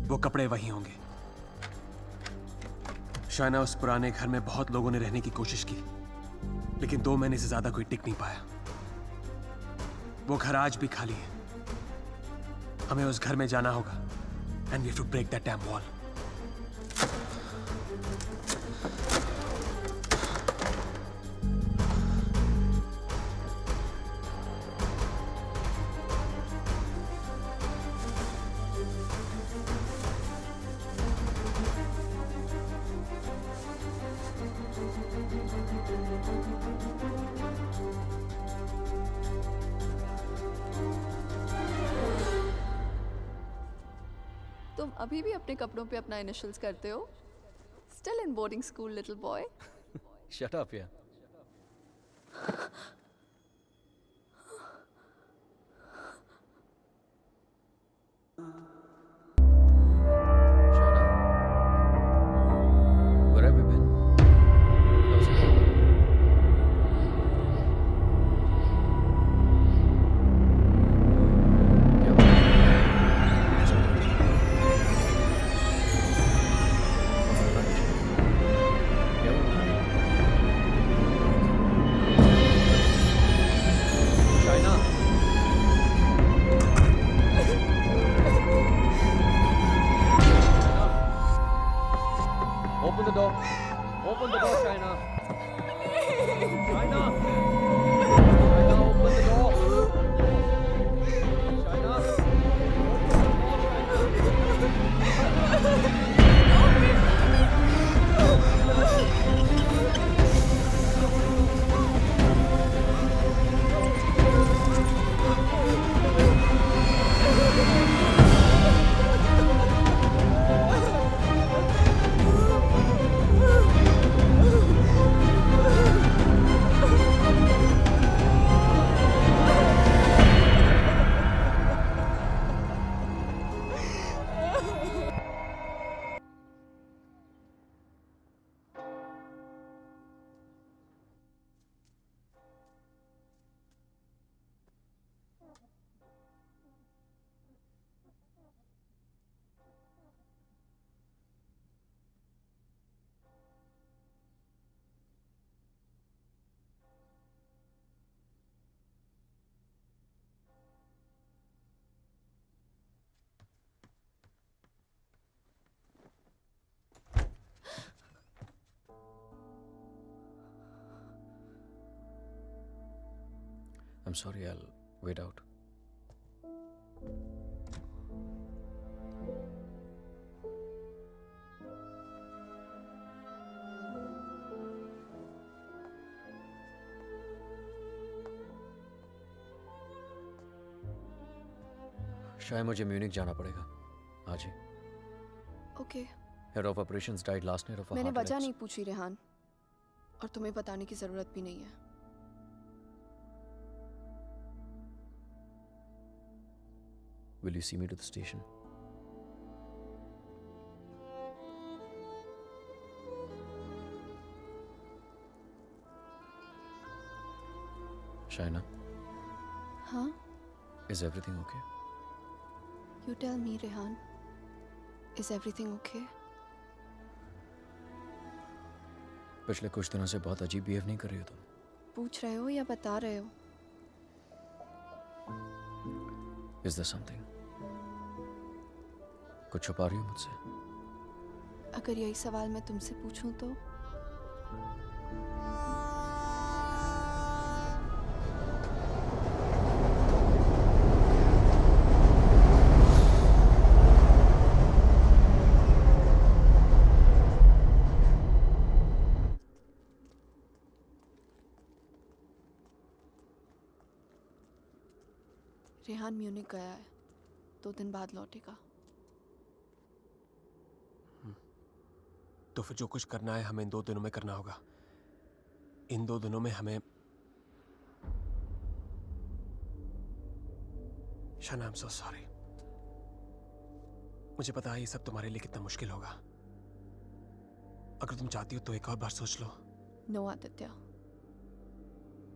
वो कपड़े वहीं होंगे। शायना, उस पुराने घर में बहुत लोगों ने रहने की कोशिश की, लेकिन 2 महीने से ज्यादा कोई टिक नहीं पाया। वो घर आज भी खाली है। हमें उस घर में जाना होगा and we have to break that damn wall. तुम अभी भी अपने कपड़ों पे अपना इनिशियल्स करते हो? Still in boarding school, little boy. Shut up, yeah. Shaina, where have you been? How's it going? क्या बात है? सब ठीक है? क्या हुआ? Shaina! Open the door. Open the door, Shaina. Shaina! Shaina, open the door. Shaina! I'm sorry, I'll wait out. शायद मुझे म्यूनिक जाना पड़ेगा आज ही। Okay. Head of operations died last night of मैंने वजह नहीं पूछी रेहान, और तुम्हें बताने की जरूरत भी नहीं है। Will you see me to the station? Shaina, हाँ? is everything okay? You tell me, Rehan. Is everything okay? पिछले कुछ दिनों से बहुत अजीब बिहेव नहीं कर रही हो तुम। पूछ रहे हो या बता रहे हो? Is there something? कुछ छुपा रही हो मुझसे? अगर यही सवाल मैं तुमसे पूछूं तो? रेहान म्यूनिक गया है, 2 दिन बाद लौटेगा। तो फिर जो कुछ करना है हमें इन 2 दिनों में करना होगा। इन 2 दिनों में हमें शाना, आई एम सो सॉरी। मुझे पता है ये सब तुम्हारे लिए कितना मुश्किल होगा। अगर तुम चाहती हो तो एक और बार सोच लो। No Aditya,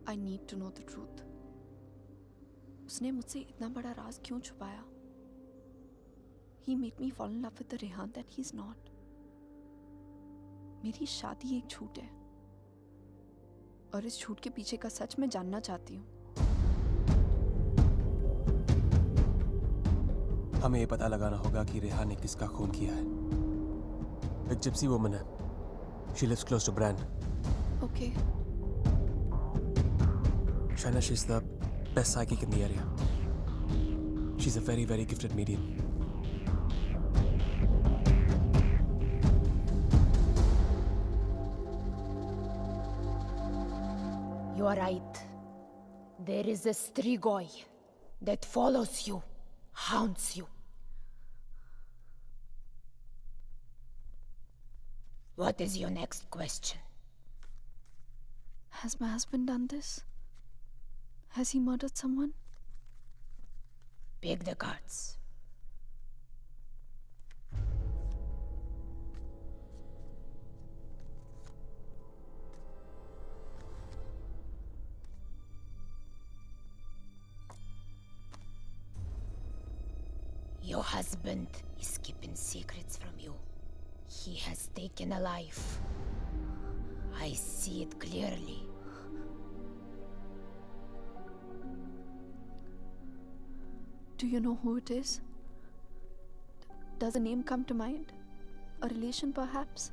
I need to know the truth. उसने मुझसे इतना बड़ा राज क्यों छुपाया? He made me fall in love with the Rehan that he's not. मेरी शादी एक झूठ है, और इस झूठ के पीछे का सच मैं जानना चाहती हूँ। हमें ये पता लगाना होगा कि रेहान ने किसका खून किया है। एक जिप्सी वुमन है। She lives close to Bran. Okay. Shaina, she's the best psychic in the area. She's a very, very gifted medium. You are right. There is a Strigoi that follows you, haunts you. What is your next question? Has my husband done this? Has he murdered someone? Pick the cards. Your husband is keeping secrets from you. He has taken a life. I see it clearly. Do you know who it is? Does a name come to mind? A relation, perhaps?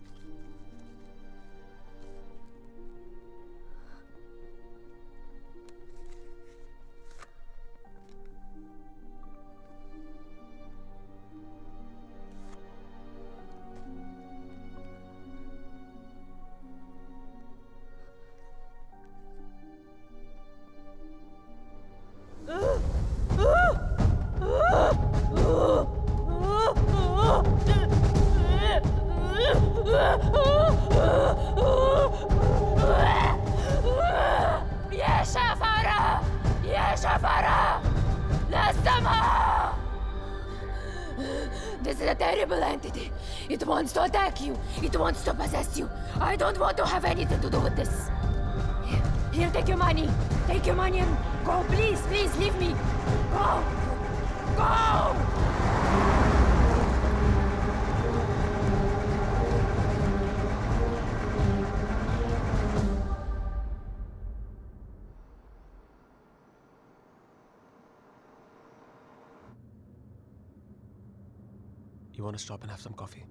This is a terrible entity. It wants to attack you. It wants to possess you. I don't want to have anything to do with this. Here, take your money. Take your money and go. Please, please, leave me. Go. Go! You want to stop and have some coffee?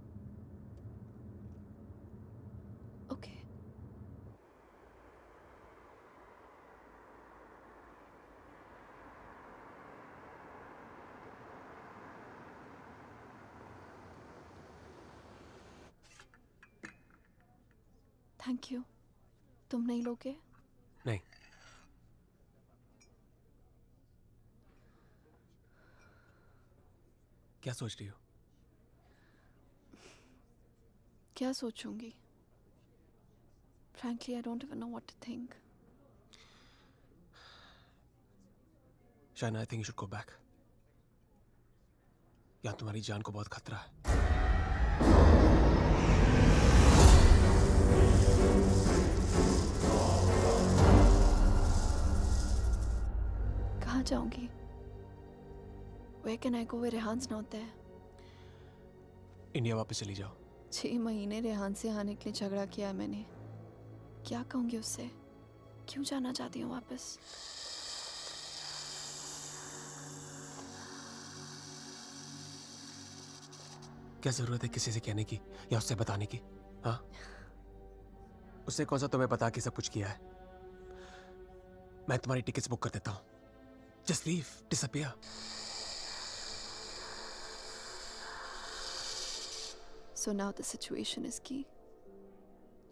Okay. Thank you. तुम नहीं लोगे? नहीं। क्या सोच रही हो? क्या सोचूंगी? Frankly, I don't even know what to think. Shaina, I think you should go back. यहाँ तुम्हारी जान को बहुत खतरा है। कहाँ जाऊंगी? Where can I go where रेहान's not there? India वापस चली जाओ। 6 महीने रेहान से आने के लिए झगड़ा किया है मैंने। क्या कहूंगी उससे? क्यों जाना चाहती हूँ वापस? क्या जरूरत है किसी से कहने की या उससे बताने की? हाँ, उससे कौन सा तुम्हें बता के सब कुछ किया है? मैं तुम्हारी टिकट्स बुक कर देता हूँ। Just leave, disappear. So now the situation is key.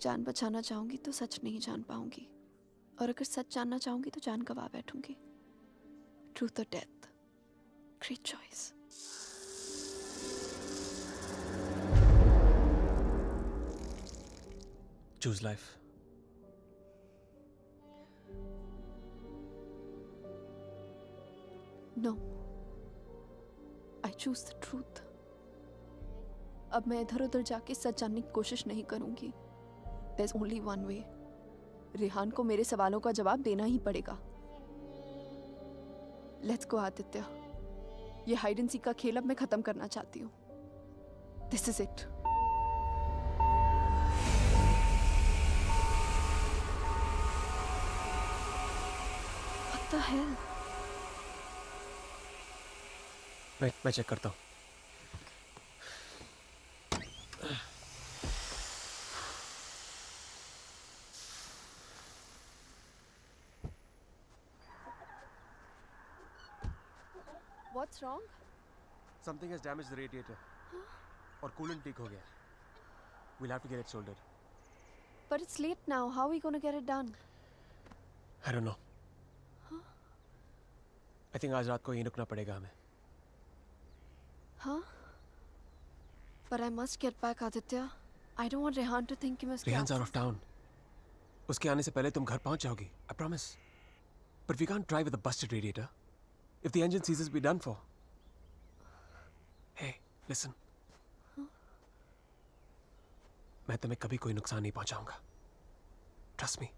जान बचाना चाहूंगी तो सच नहीं जान पाऊंगी, और अगर सच जानना चाहूंगी तो जान गवा बैठूंगी। Truth or death? Great choice. Choose life. No. I choose the truth. अब मैं इधर उधर जाके सच जानने की कोशिश नहीं करूंगी। There's only one way. Rehan को मेरे सवालों का जवाब देना ही पड़ेगा। Let's go, Aditya. ये हाइड एंड सीक का खेल अब मैं खत्म करना चाहती हूँ। This is it. What the hell? मैं चेक करता हूँ। What's wrong? Something has damaged the radiator. और coolant leak हो गया। We'll have to get it soldered. But it's late now. How are we going to get it done? I don't know. I think आज रात को यहीं रुकना पड़ेगा हमें। Huh? But I must get back, Aditya. I don't want Rehan to think he must. Rehan's out of town. उसके आने से पहले तुम घर पहुंच जाओगी। I promise. But we can't drive with a busted radiator. If the engine seizes, we're done for. Hey, listen. मैं तुम्हें कभी कोई नुकसान नहीं पहुंचाऊंगा। Trust me.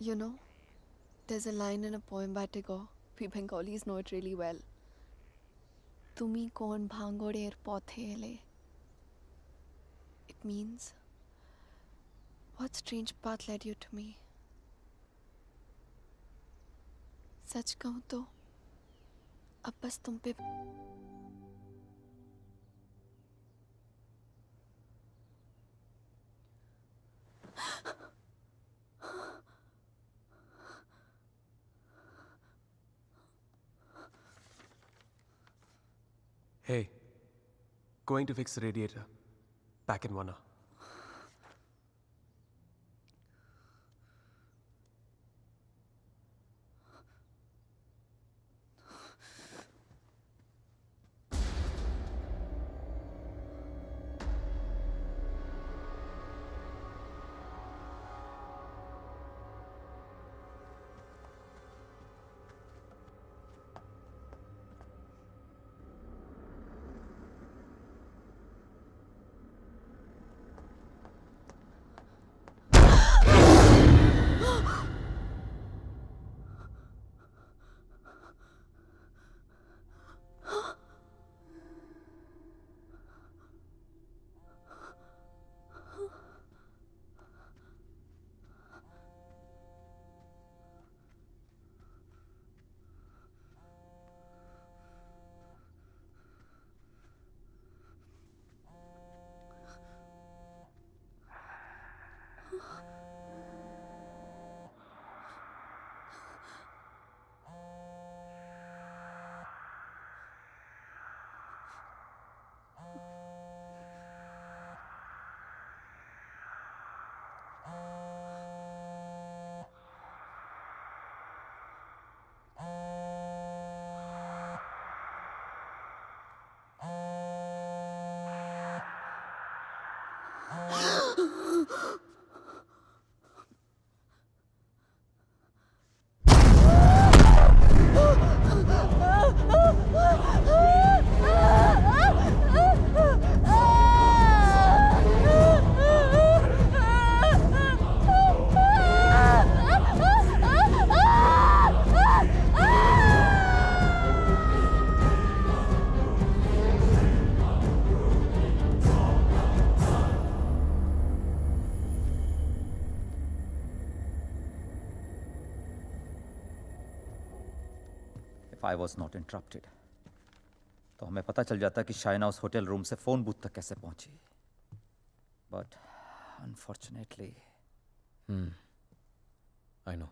You know, there's a line in a poem by Tagore. We Bengalis know it really well. Tumi kon bhangoder pothele. It means, what strange path led you to me? सच कहूं तो अब बस तुम पे Hey, going to fix the radiator. Back in 1 hour. If I was not interrupted, तो हमें पता चल जाता कि शाइना उस होटल रूम से फोन बूथ तक कैसे पहुंची. But unfortunately, I know.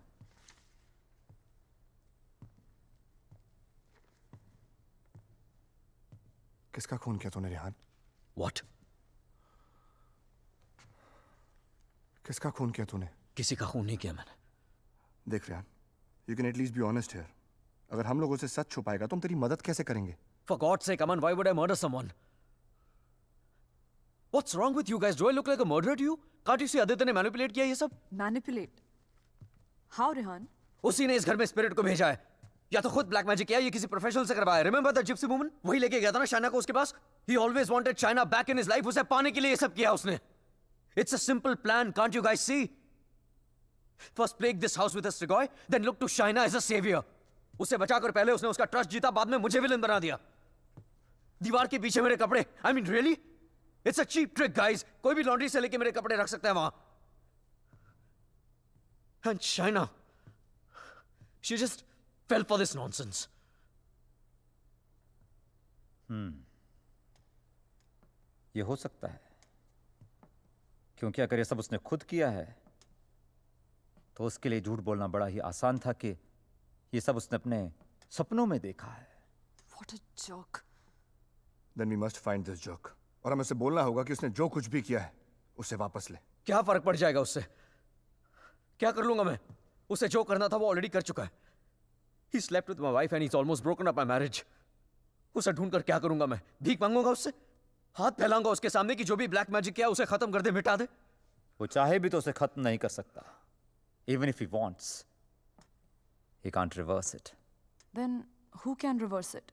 किसका खून किया तूने रेहान? What? किसका खून किया तूने? किसी का खून नहीं किया मैंने. देख Rehan, you can at least be honest here. अगर हम लोगों से सच छुपाएगा तो हम तेरी मदद कैसे करेंगे? For God's sake, Aman, why would I murder someone? What's wrong with you guys? Do I look like a murderer to you? Can't you see Aditya ने manipulate किया ये सब? Manipulate? How, Rehan? उसी ने इस घर में स्पिरिट को भेजा है. या तो खुद ब्लैक मैजिक किया या किसी प्रोफेशनल से करवाया. Remember the gypsy woman? वही लेके गया था ना शाइना को उसके पास. He always wanted Shaina back in his life. उसे पाने के लिए ये सब किया उसने. It's a simple plan. Can't you guys see? First plague this house with a Strigoi, then look to Shaina as a savior. उसे बचाकर पहले उसने उसका ट्रस्ट जीता, बाद में मुझे विलन बना दिया. दीवार के पीछे मेरे कपड़े. I mean, really? It's a cheap trick, guys. कोई भी लॉन्ड्री से लेके मेरे कपड़े रख सकता है वहां. And Shaina, she just fell for this nonsense. ये हो सकता है, क्योंकि अगर ये सब उसने खुद किया है तो उसके लिए झूठ बोलना बड़ा ही आसान था कि ये सब उसने अपने सपनों में देखा है. What a joke. Then we must find this joke. और हमें उसे बोलना होगा कि उसने जो कुछ भी किया है उसे वापस ले. क्या फर्क पड़ जाएगा उससे? क्या कर लूंगा मैं? उसे जो करना था वो ऑलरेडी कर चुका है. He slept with my wife and he's almost broken up my marriage. उसे ढूंढकर क्या करूंगा मैं? भीख मांगूंगा उससे? हाथ फैलाऊंगा उसके सामने कि जो भी ब्लैक मैजिक किया उसे खत्म कर दे, मिटा दे? वो चाहे भी तो उसे खत्म नहीं कर सकता. Even if he wants, he can't reverse it. Then who can reverse it?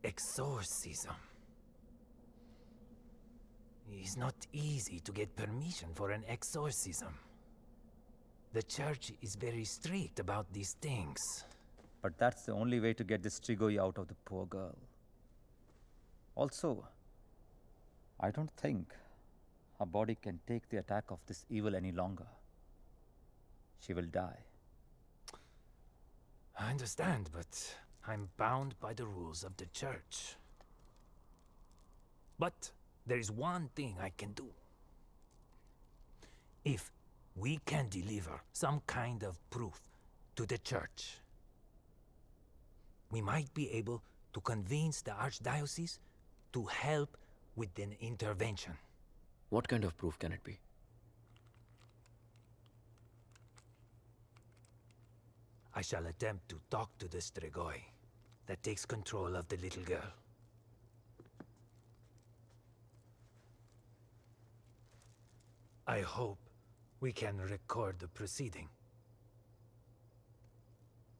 Exorcism. It's not easy to get permission for an exorcism. The church is very strict about these things. But that's the only way to get this Strigoi out of the poor girl. Also, I don't think her body can take the attack of this evil any longer. She will die. I understand, but I'm bound by the rules of the church. But there is one thing I can do. If we can deliver some kind of proof to the church, we might be able to convince the archdiocese to help with an intervention. What kind of proof can it be? I shall attempt to talk to the Strigoi that takes control of the little girl. I hope we can record the proceeding.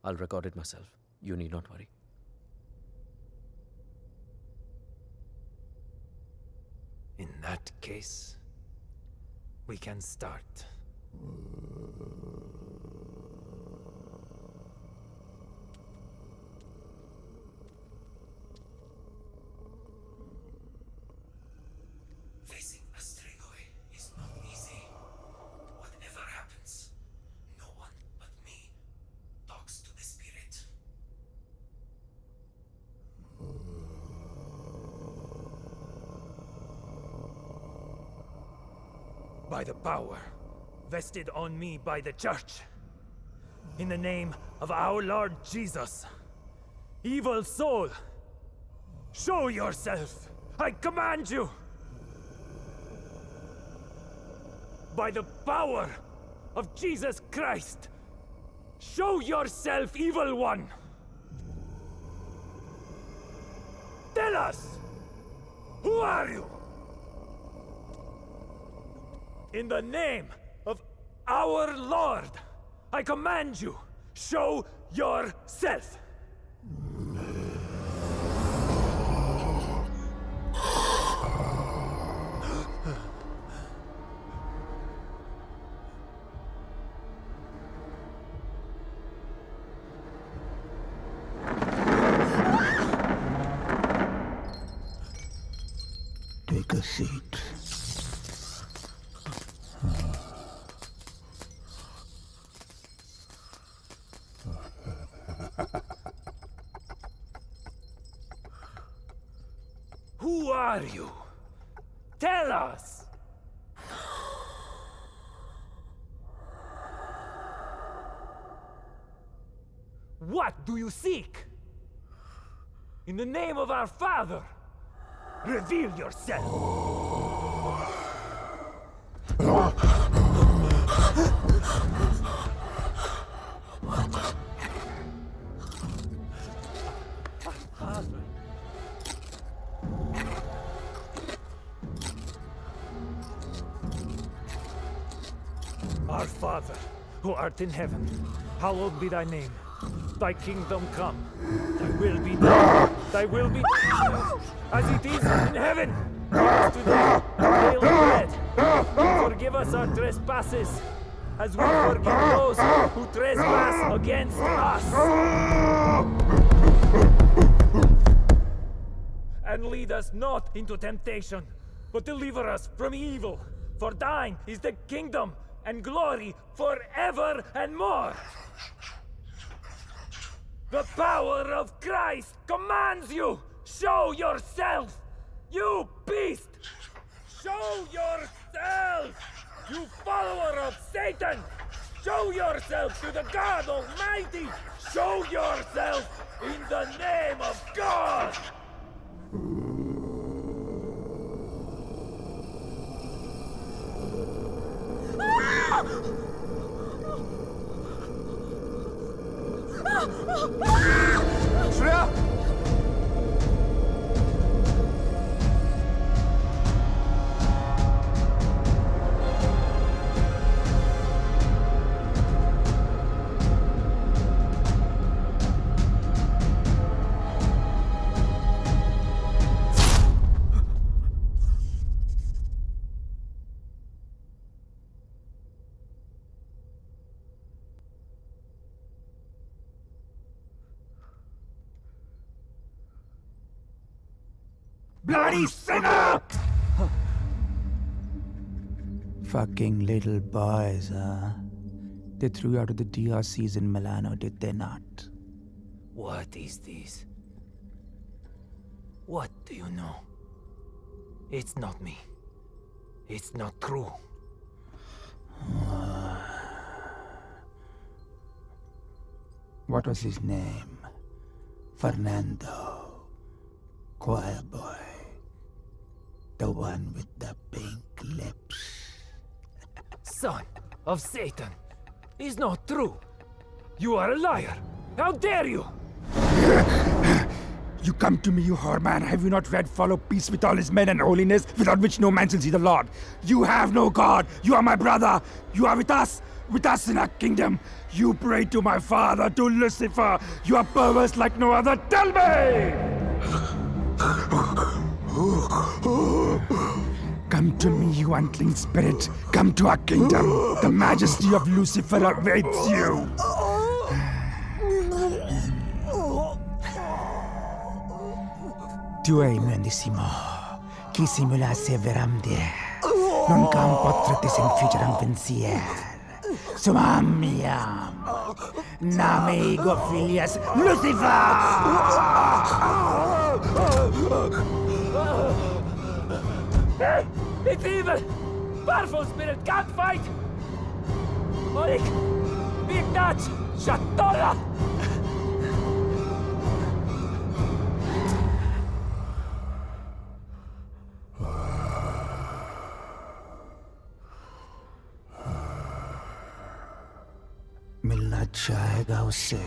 I'll record it myself. You need not worry. that case, we can start. Facing a Strigoi is not easy. Whatever happens, no one but me talks to the spirit. By the power vested on me by the Church, in the name of our Lord Jesus, evil soul, show yourself! I command you! By the power of Jesus Christ, show yourself, evil one! Tell us! Who are you? In the name of our Lord, I command you, show yourself! Take a seat. Who are you? Tell us! What do you seek? In the name of our Father, reveal yourself! Our Father, who art in heaven, hallowed be thy name. Thy kingdom come. Thy will be done. Thy will be done as it is in heaven. Give us today our daily bread. And forgive us our trespasses, as we forgive those who trespass against us. And lead us not into temptation, but deliver us from evil. For thine is the kingdom and glory forever and more. The power of Christ commands you! Show yourself! You beast! Show yourself! You follower of Satan! Show yourself to the God Almighty! Show yourself in the name of God! Shreya! Bloody sinner! Fucking little boys, huh? They threw you out of the DRCs in Milano, did they not? What is this? What do you know? It's not me. It's not true. What was his name? Fernando. Choir boy. The one with the pink lips. Son of Satan! Is not true! You are a liar! How dare you! You come to me, you whore man. Have you not read follow peace with all his men and holiness, without which no man shall see the Lord? You have no God. You are my brother. You are with us in our kingdom. You pray to my father, to Lucifer. You are perverse like no other. Tell me! Come to me, you unclean spirit. Come to our kingdom. The majesty of Lucifer awaits you. Tu hai mendissimo. Chi simula severamde. Non cam potratis inficeram pensier. Sumamiam. Name ego filias Lucifer! It's evil! Powerful spirit can't fight! Orik! Big Dutch! Shatola! मिलना चाहेगा उससे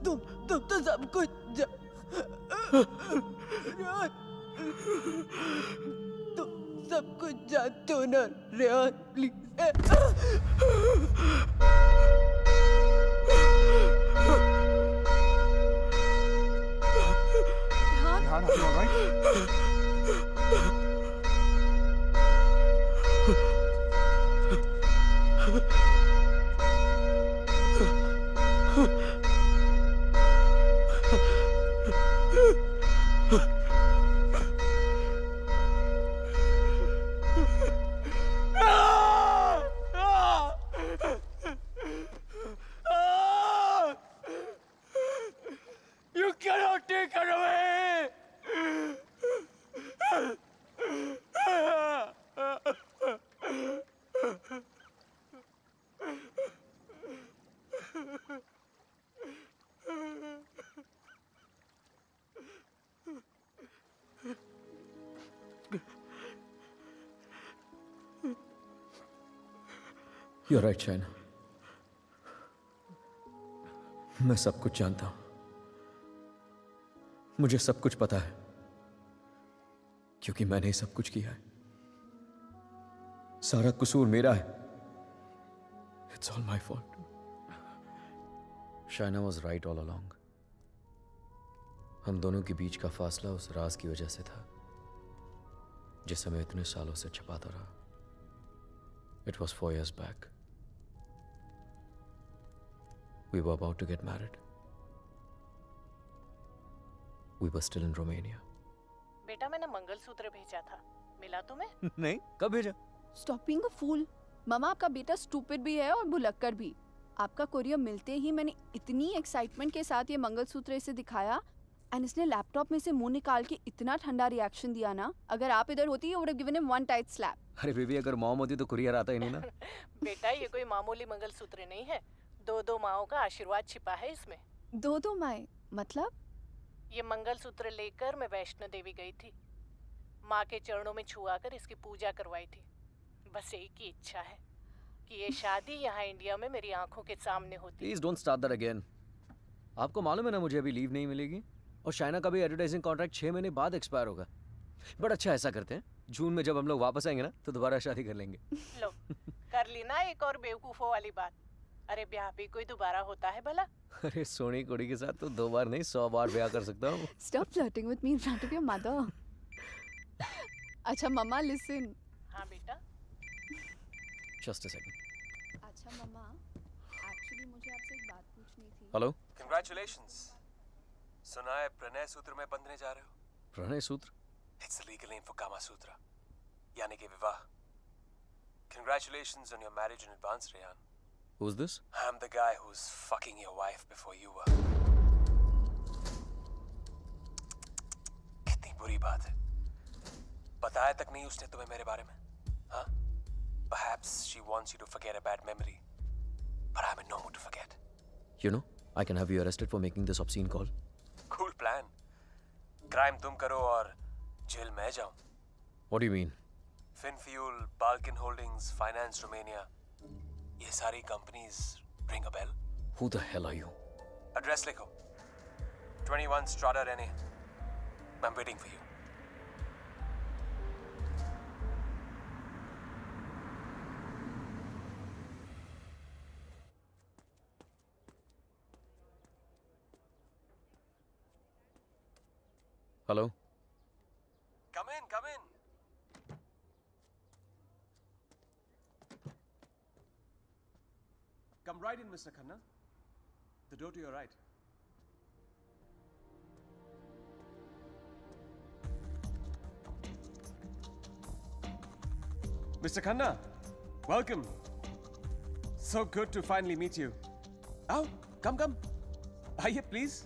तुम तो सब कुछ तुम सब कुछ जानते हो ना Rehan please Rehan, are you all right? You cannot take her away! You're right, Shaina. मैं सब कुछ जानता हूं. मुझे सब कुछ पता है क्योंकि मैंने ही सब कुछ किया है. सारा कसूर मेरा है. It's all my fault. Shaina was right all along. हम दोनों के बीच का फासला उस राज की वजह से था जिसे मैं इतने सालों से छिपाता रहा. It was 4 years back. We were about to get married. We were still in Romania. बेटा मैंने मंगलसूत्र भेजा था. मिला तुम्हें? नहीं, कब भेजा? Stop being a fool. मामा आपका बेटा स्टूपिड भी है और भुलक्कड़ भी. आपका कोरियर मिलते ही मैंने इतनी एक्साइटमेंट के साथ ये मंगलसूत्र इसे दिखाया एंड इसने लैपटॉप में से मुंह निकाल के इतना ठंडा रिएक्शन दिया ना. अगर आप इधर होती you would have given him one tight slap. अरे बेबी, अगर मॉम होती तो कुरियर आता ही नहीं ना. बेटा ये कोई मामूली मंगलसूत्र नहीं है. 2 माओं का आशीर्वाद छिपा है इसमें. 2 माएं मतलब? ये मंगलसूत्र लेकर मैं वैष्णो देवी गई थी. माँ के चरणों में छुआ कर इसकी पूजा करवाई थी. बस एक ही इच्छा है कि ये शादी यहाँ इंडिया में मेरी आंखों के सामने होती. Please don't start that again. आपको मालूम है ना मुझे अभी लीव नहीं मिलेगी और शाइना का भी एडवर्टाइजिंग कॉन्ट्रैक्ट 6 महीने बाद एक्सपायर होगा. बट अच्छा ऐसा करते हैं, जून में जब हम लोग वापस आएंगे ना तो दोबारा शादी कर लेंगे. लो कर ली ना एक और बेवकूफों वाली बात. अरे ब्याह भी कोई दोबारा होता है भला? अरे सोनी कुड़ी के साथ तो 2 बार नहीं 100 बार ब्याह कर सकता हूँ. Stop flirting with me in front of your mother. अच्छा मम्मा listen. हाँ बेटा. Just a second. अच्छा मम्मा, एक्चुअली मुझे आपसे एक बात पूछनी थी. हेलो. Congratulations. सुना है प्रणय सूत्र में बंधने जा रहे हो? प्रणय सूत्र? It's the legal name for Kama Sutra, यानी कि विवाह. Congratulations on your marriage in advance, Rehan. Who's this? I'm the guy who's fucking your wife before you were. कितनी बुरी बात है। बताया तक नहीं उसने तुम्हें मेरे बारे में, हाँ? Perhaps she wants you to forget a bad memory, but I'm in no mood to forget. You know, I can have you arrested for making this obscene call. Cool plan. Crime तुम करो और जेल मैं जाऊं. What do you mean? Finfuel, Balkan Holdings, Finance Romania. ये सारी companies ring a bell? Who the hell are you? Address लिखो. 21 Strada NA. I'm waiting for you. Hello? Come in, come in. Come right in, Mr. Khanna. The door to your right. Mr. Khanna, welcome. So good to finally meet you. Oh, come. Aye, please.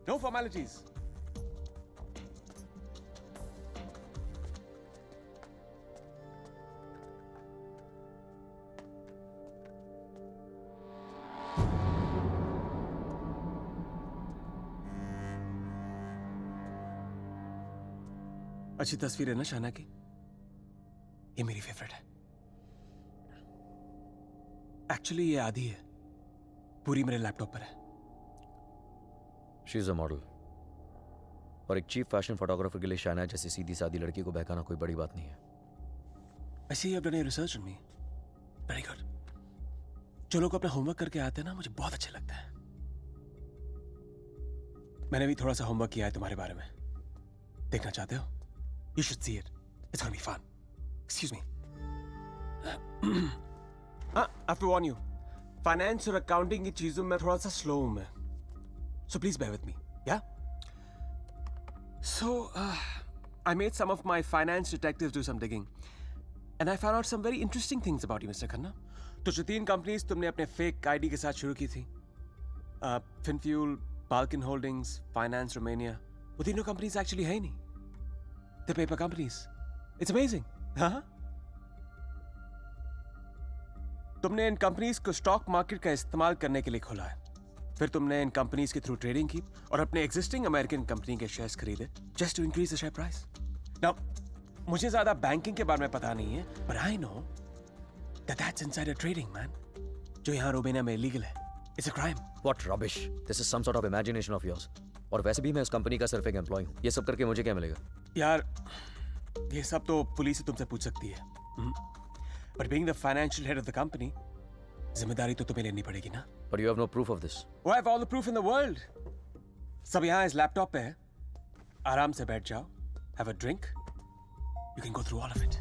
No formalities. अच्छी तस्वीर है ना शाना की? ये मेरी फेवरेट है। एक्चुअली ये आधी है, पूरी मेरे लैपटॉप पर है। She is a model. और एक चीफ फैशन फोटोग्राफर के लिए शाना जैसी सीधी सादी लड़की को बहकाना कोई बड़ी बात नहीं है। I see you have done your research on me. Very good. जो लोग अपना होमवर्क करके आते हैं ना, मुझे बहुत अच्छा लगता है। मैंने भी थोड़ा सा होमवर्क किया है तुम्हारे बारे में। देखना चाहते हो? You should see it. It's gonna be fun. Excuse me. I have to warn you. Finance और accounting की चीजों में थोड़ा सा slow हूँ मैं. So please bear with me. Yeah? So, I made some of my finance detectives do some digging. And I found out some very interesting things about you, Mr. Khanna. तो जो 3 कंपनीज तुमने अपने फेक आईडी के साथ शुरू की थी, Finfuel, Balkan Holdings, Finance Romania, वो तीनों कंपनीज एक्चुअली है ही नहीं. The paper companies. It's amazing. हाँ? तुमने इन कंपनीज को स्टॉक मार्केट का इस्तेमाल करने के लिए खोला है. फिर तुमने इन कंपनीज के थ्रू ट्रेडिंग की और अपने एग्जिस्टिंग अमेरिकन कंपनी के शेयर्स खरीदे just to increase the share price. Now मुझे ज्यादा बैंकिंग के बारे में पता नहीं है, but I know that that's insider trading, man. जो यहाँ रोमेनिया में इलीगल है. It's a crime. What rubbish. This is some sort of imagination of yours. और वैसे भी मैं उस कंपनी का सिर्फ एक एम्प्लॉय हूँ. ये सब करके मुझे क्या मिलेगा? यार, ये सब तो पुलिस ही तुमसे पूछ सकती है. But being the financial head of the company, जिम्मेदारी तो तुम्हें लेनी पड़ेगी ना. But you have no proof of this. Oh, I have all the proof in the world. सब यहाँ इस लैपटॉप पे है. आराम से बैठ जाओ. Have a drink. You can go through all of it.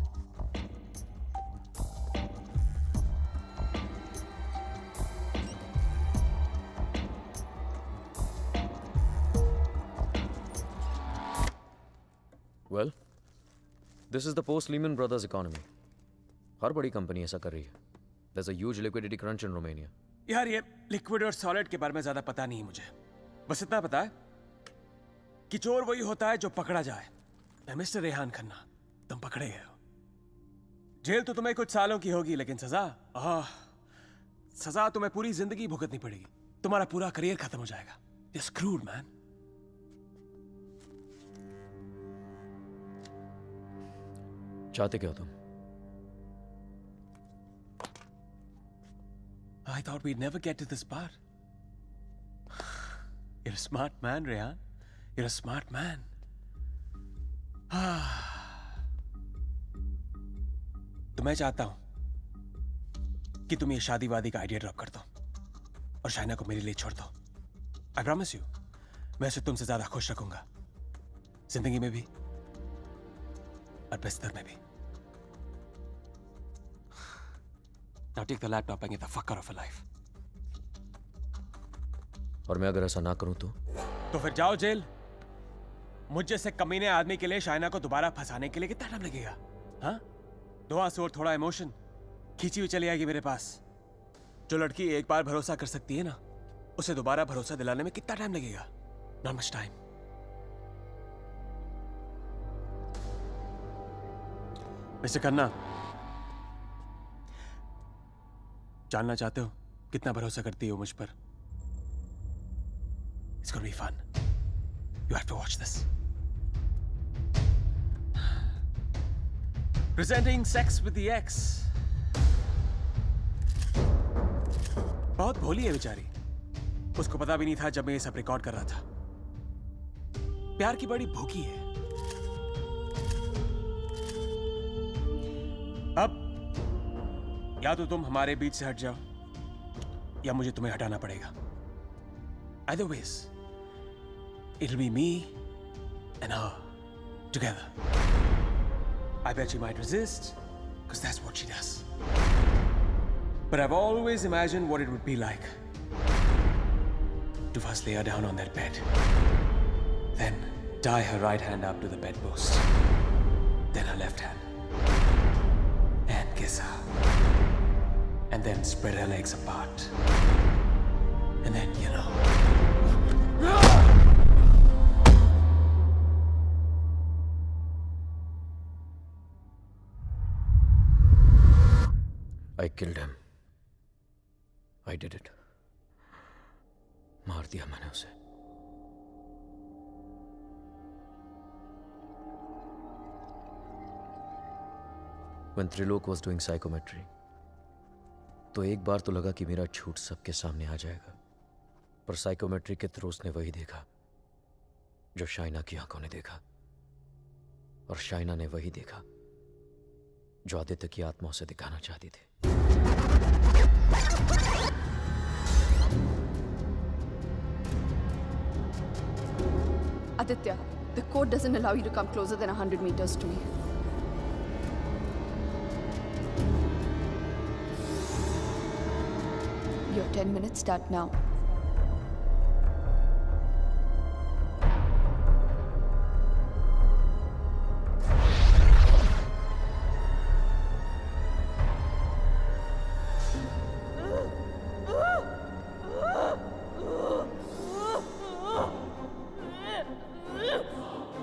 Well, this is the post-Lehman Brothers economy. हर बड़ी कंपनी ऐसा कर रही है. There's a huge liquidity crunch in Romania. यार ये लिक्विड और सॉलिड के बारे में ज्यादा पता नहीं है मुझे. बस इतना पता है कि चोर वही होता है जो पकड़ा जाए. मैं मिस्टर रेहान खन्ना, तुम पकड़े गए हो. जेल तो तुम्हें कुछ सालों की होगी, लेकिन सजा तुम्हें पूरी जिंदगी भुगतनी पड़ेगी. तुम्हारा पूरा करियर खत्म हो जाएगा. You're screwed, man. चाहते क्या हो तुम? I thought we'd never get to this part. You're a smart man, Rehan. You're a smart man. तो मैं चाहता हूं कि तुम ये शादी वादी का आइडिया ड्रॉप कर दो और शाइना को मेरे लिए छोड़ दो. I promise you, मैं उसे तुमसे ज्यादा खुश रखूंगा, जिंदगी में भी और बिस्तर में भी. Now take the laptop and get the fuck out of her life. और मैं अगर ऐसा ना करूं तो फिर जाओ जेल. मुझ जैसे कमीने आदमी के लिए शाइना को दोबारा फंसाने के लिए कितना टाइम लगेगा? हाँ? 2 आंसू और थोड़ा इमोशन खींची हुई चली आएगी मेरे पास. जो लड़की एक बार भरोसा कर सकती है ना, उसे दोबारा भरोसा दिलाने में कितना टाइम लगेगा? Not much time. Mister Khanna, जानना चाहते हो कितना भरोसा करती हो मुझ पर? It's gonna be fun. You have to watch this. Presenting Sex with the Ex. बहुत भोली है बेचारी। उसको पता भी नहीं था जब मैं ये सब रिकॉर्ड कर रहा था। प्यार की बड़ी भूखी है। अब या तो तुम हमारे बीच से हट जाओ या मुझे तुम्हें हटाना पड़ेगा। Either ways, it'll be me and her together. I bet she might resist, because that's what she does. But I've always imagined what it would be like to first lay her down on that bed, then tie her right hand up to the bedpost, then her left hand, and kiss her, and then spread her legs apart, and then, you know. I killed him. I did it. मार दिया मैंने उसे। When Trilok was doing psychometry, तो एक बार तो लगा कि मेरा झूठ सबके सामने आ जाएगा, पर साइकोमेट्री के थ्रू उसने वही देखा जो शाइना की आंखों ने देखा, और शाइना ने वही देखा जो आदित्य की आत्मा उसे दिखाना चाहती थी। Aditya, the code doesn't allow you to come closer than 100 meters to me. Your 10 minutes start now.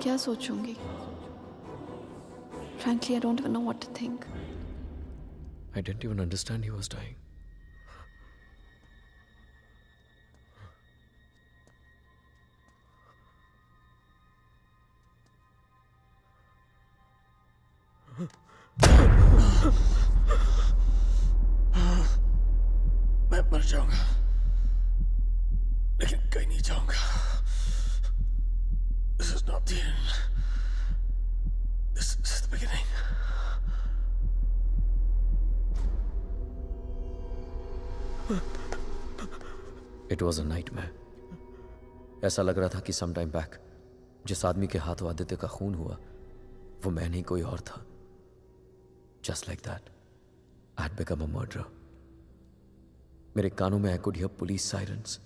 क्या सोचूंगी? Frankly, I don't even know what to think. I didn't even understand he was dying. मैं मर जाऊंगा, लेकिन कहीं नहीं जाऊंगा। This is not the end. This is the beginning. It was a nightmare. ऐसा लग रहा था कि some time back जिस आदमी के हाथों आदित्य का खून हुआ वो मैं नहीं कोई और था। Just like that, I had become a murderer. मेरे कानों में I could hear police sirens.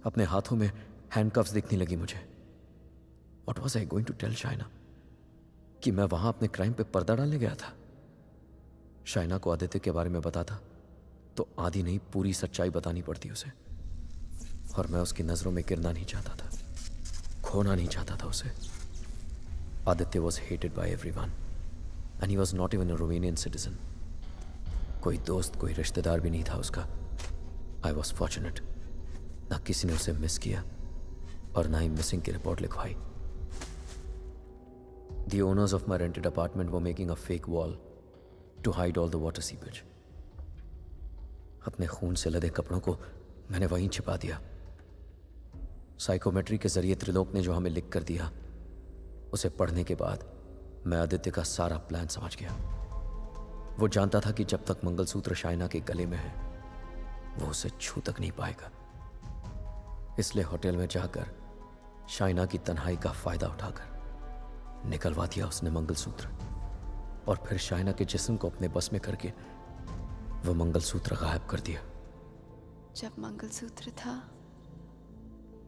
अपने हाथों में handcuffs दिखने लगी मुझे। What was I going to tell Shaina? कि मैं वहां अपने क्राइम पे पर्दा डालने गया था। शाइना को आदित्य के बारे में बताता तो आधी नहीं पूरी सच्चाई बतानी पड़ती उसे, और मैं उसकी नजरों में गिरना नहीं चाहता था, खोना नहीं चाहता था उसे। Aditya was hated by everyone and he was not even a Romanian citizen. कोई दोस्त कोई रिश्तेदार भी नहीं था उसका। I was fortunate. ना किसी ने उसे मिस किया और ना ही मिसिंग की रिपोर्ट लिखवाई। The owners of my rented apartment were making a fake wall to hide all the water seepage. अपने खून से लदे कपड़ों को मैंने वहीं छिपा दिया। साइकोमेट्री के जरिए त्रिलोक ने जो हमें लिख कर दिया उसे पढ़ने के बाद मैं आदित्य का सारा प्लान समझ गया। वो जानता था कि जब तक मंगलसूत्र शाइना के गले में है वो उसे छू तक नहीं पाएगा। इसलिए होटल में जाकर शाइना की तन्हाई का फायदा उठाकर निकलवा दिया उसने मंगलसूत्र, और फिर शाइना के जिस्म को अपने बस में करके वो मंगलसूत्र गायब कर दिया। जब मंगलसूत्र था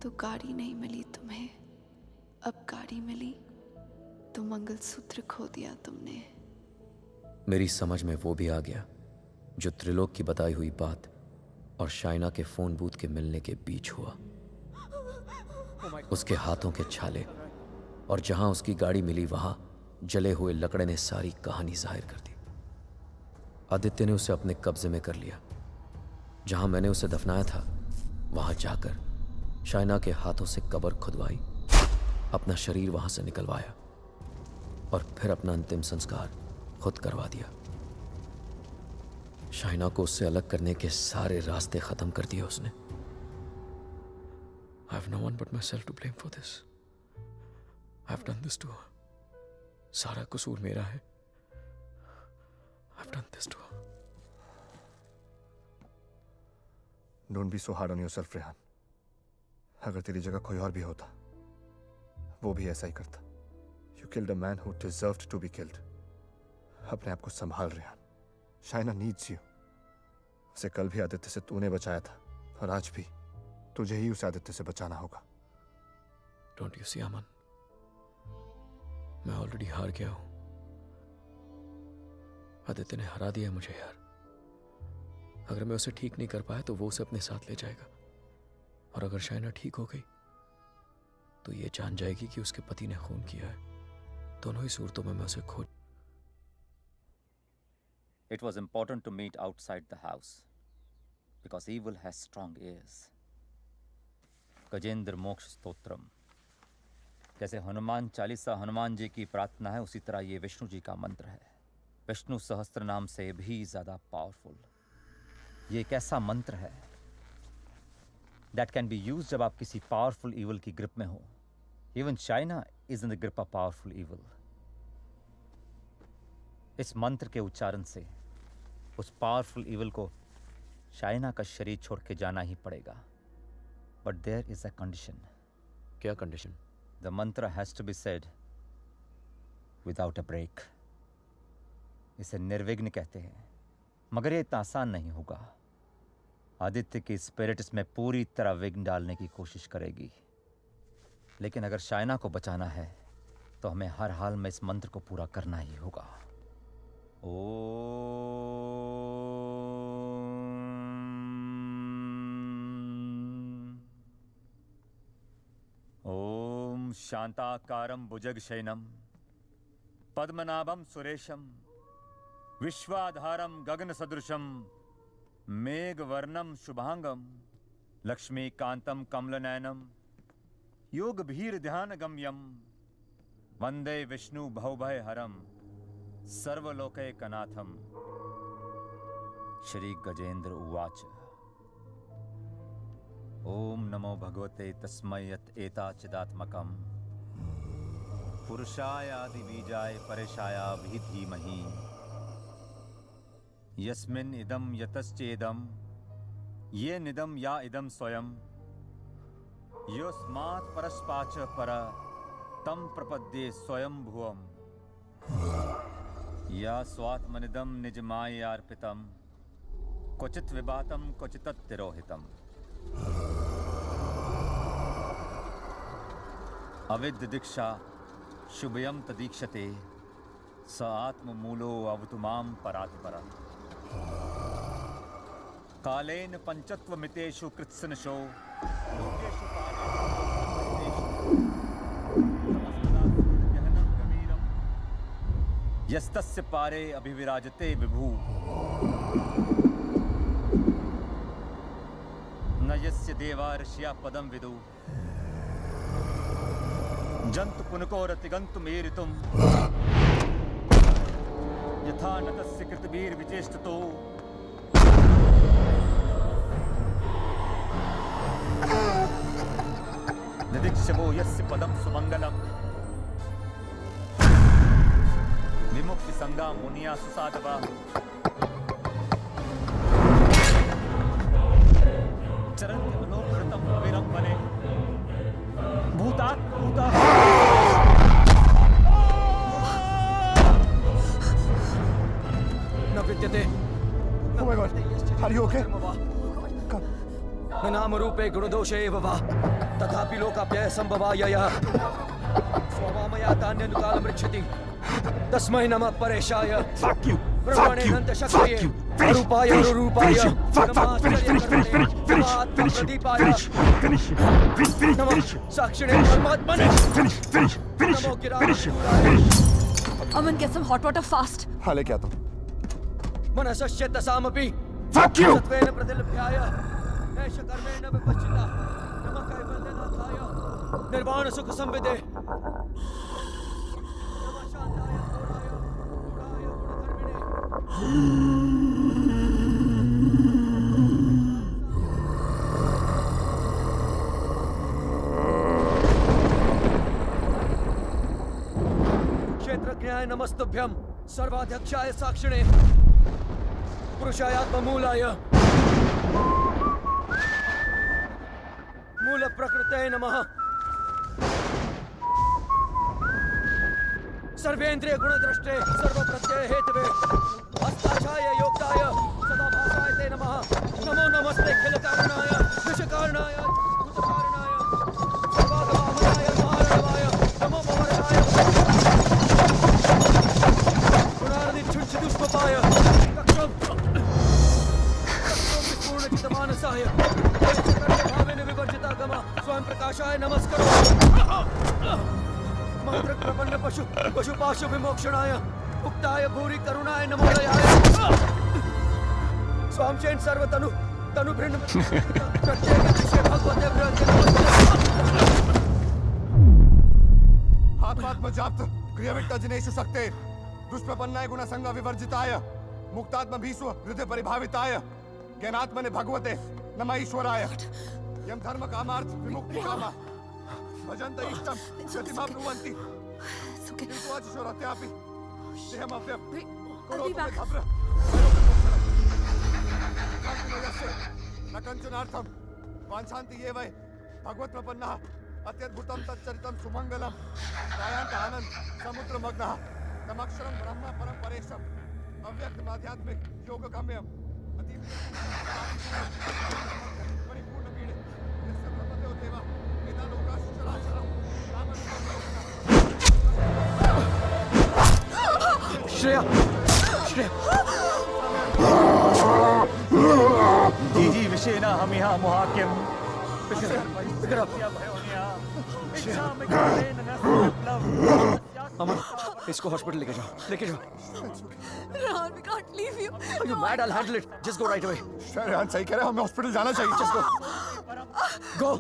तो गाड़ी नहीं मिली तुम्हें, अब गाड़ी मिली तो मंगलसूत्र खो दिया तुमने। मेरी समझ में वो भी आ गया जो त्रिलोक की बताई हुई बात और शाइना के फोन बूथ के मिलने के बीच हुआ। उसके हाथों के छाले और जहां उसकी गाड़ी मिली वहां जले हुए लकड़े ने सारी कहानी जाहिर कर दी। आदित्य ने उसे अपने कब्जे में कर लिया। जहां मैंने उसे दफनाया था वहां जाकर शाइना के हाथों से कब्र खुदवाई, अपना शरीर वहां से निकलवाया और फिर अपना अंतिम संस्कार खुद करवा दिया। शाइना को उससे अलग करने के सारे रास्ते खत्म कर दिए उसने। I have no one but myself to blame for this. I have done this to her. सारा कसूर मेरा है। I have done this to her. Don't be so hard on yourself, Rehan. अगर तेरी जगह कोई और भी होता, वो भी ऐसा ही करता। You killed a man who deserved to be killed. अपने आप को संभाल रेहान। Shaina needs you. उसे कल भी आदित्य से तूने बचाया था और आज भी तुझे ही उस आदित्य से बचाना होगा। Don't you see, अमन? मैं ऑलरेडी हार गया हूं। आदित्य ने हरा दिया मुझे यार। अगर मैं उसे ठीक नहीं कर पाया तो वो उसे अपने साथ ले जाएगा, और अगर शाइना ठीक हो गई तो ये जान जाएगी कि उसके पति ने खून किया है। दोनों ही सूरतों में मैं उसे खो। It was important to meet outside the house because evil has strong ears. Gajendra मोक्ष स्तोत्रम, जैसे हनुमान चालीसा हनुमान जी की प्रार्थना है, उसी तरह ये विष्णु जी का मंत्र है। विष्णु सहस्त्र नाम से भी ज्यादा पावरफुल। ये एक ऐसा मंत्र है that can be used जब आप किसी पावरफुल evil की ग्रिप में हो। Even China is in the grip of powerful evil. इस मंत्र के उच्चारण से उस पावरफुल इविल को शाइना का शरीर छोड़ के जाना ही पड़ेगा। But there is a condition. क्या condition? The mantra has to be said without a break. इसे निर्विघ्न कहते हैं, मगर ये इतना आसान नहीं होगा। आदित्य की स्पिरिट इसमें पूरी तरह विघ्न डालने की कोशिश करेगी, लेकिन अगर शाइना को बचाना है तो हमें हर हाल में इस मंत्र को पूरा करना ही होगा। ओम शांताकारं भुजगशयनं पद्मनाभं सुरेशं विश्वाधारं गगनसदृशं मेघवर्णं शुभांगं लक्ष्मीकान्तं कमलनयनं योगभीर्ध्यानगम्यं वंदे विष्णु भवभयहरं सर्वलोकैकनाथं। श्री गजेंद्र उवाच। ओम नमो भगवते तस्मै यत् एताचिदात्मकं पुरुषाय आदिबीजाय परेशाय धीमहि यस्मिन् इदं यतश्चेदं ये निदं या इदं स्वयं योस्मात् परस्पाच पर तं प्रपद्ये स्वयं भुवम् या स्वात्मनिदं निजमायार्पितं क्वचित् विभातं क्वचित्तिरोहितम्। अविद्य दीक्षा शुभयं तदीक्षते स आत्ममूलो अवतु मां परात्परम्। कालेन पंचत्वमितेषु कृत्सनशो लोकेषु यस्तस्य पारे अभिविराजते विभु न यस्य देवा ऋषिया पदं विदु जंतु पुनकोरतिगंतु मेरितुम यथा न तस्य कृतवीर विचेष्टतो निदीक्षवो यस्य पदं सुमंगलम् विमुक्ति संगा मुनिया सुसाधवा चरन्ति मनोकृतं अविरं वने भूतात् भूता। न विद्यते। Oh my God, are you okay? न नाम रूपे गुणदोषे एव वा तथापि लोकाप्यय संभवायया स्वमामया तान्यनुकालं रक्षति तस्मै नमः परेशाय। Fuck you! ब्रह्मणे नंद शक्तिये अरूपाय रूपाय साक्षिणे परमात्मने नमो गिराय Aman, get some hot water fast. हाँ लेके आता हूँ। मनसस्य तसामपि Fuck you! सत्वेन प्रतिलभ्याय एष कर्मेण विपश्चिता नमः कैवल्यनाथाय निर्वाण सुख संविदे नमः शांताय घोराय गुणाय गुणधर्मिणे क्षेत्रज्ञाय नमस्तुभ्यं सर्वाध्यक्षाय साक्षिणे पुरुषाय आत्ममूलाय मूल प्रकृते नमः सर्वेन्द्रिय गुणद्रष्टे सर्वप्रत्यय हेतवे अस्ताक्षाय योक्ताय सदाभासाय ते नमः नमो नमस्ते खिल कारणाय विषकारणाय भूतकारणाय सर्वागमामनाय महारणवाय नमो भवरणाय गुणार्धि छुंछिदुष्पपाय कक्षम पूर्णचितमानसाय भावेन विवर्जिता गमा स्वयं प्रकाशाय नमस्करो मंत्र प्रपन्न पशुपाशु विमोक्षणाय मुक्ताय भूरि करुणाय नमोदयाय स्वामचेन सर्वतनु तनु भृन्न प्रत्येक विषय भगवते ब्रह्म आत्मात्मजाप्त क्रियाविट्ट जनेषु शक्ते दुष्प्रपन्नाय गुणसंग विवर्जिताय मुक्तात्म भीष्व हृदय परिभाविताय ज्ञानात्मने भगवते नमः ईश्वराय यम धर्म कामार्थ विमुक्ति कामा भजन्त इष्टम गतिमा ब्रुवन्ति किन्तु अचिशोरत्यापि देहमव्यं करोतु मे भद्र न कंचनार्थं वाञ्छन्ति ये वै भगवत्प्रपन्नः अत्यद्भुतं तच्चरितं सुमङ्गलं त्रायान्त आनन्द समुद्रमग्नः तमक्षरं ब्रह्म परं परेशम् अव्यक्तमाध्यात्मिक योगगम्यम् परिपूर्णपीडे यस्य ब्रह्मदेव देवा वेदालोकाश्चराचरं श्रेया श्रेया जीजी विषेना हमिहा मोहाक्यम अमन इसको हॉस्पिटल लेके जाओ Rehan, we can't leave you. Are you mad? I'll handle it. Just go right away. Rehan सही कह रहे हैं, हमें हॉस्पिटल जाना चाहिए। Just go. Go.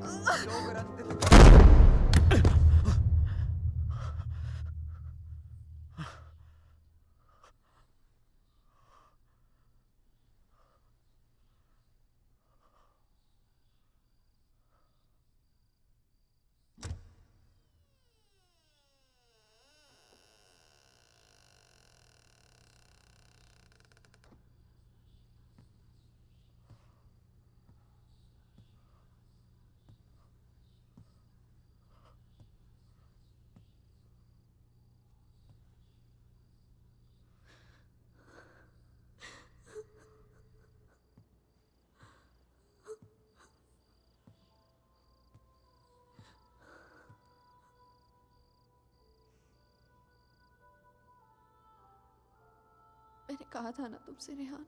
मैंने कहा था ना तुमसे रेहान,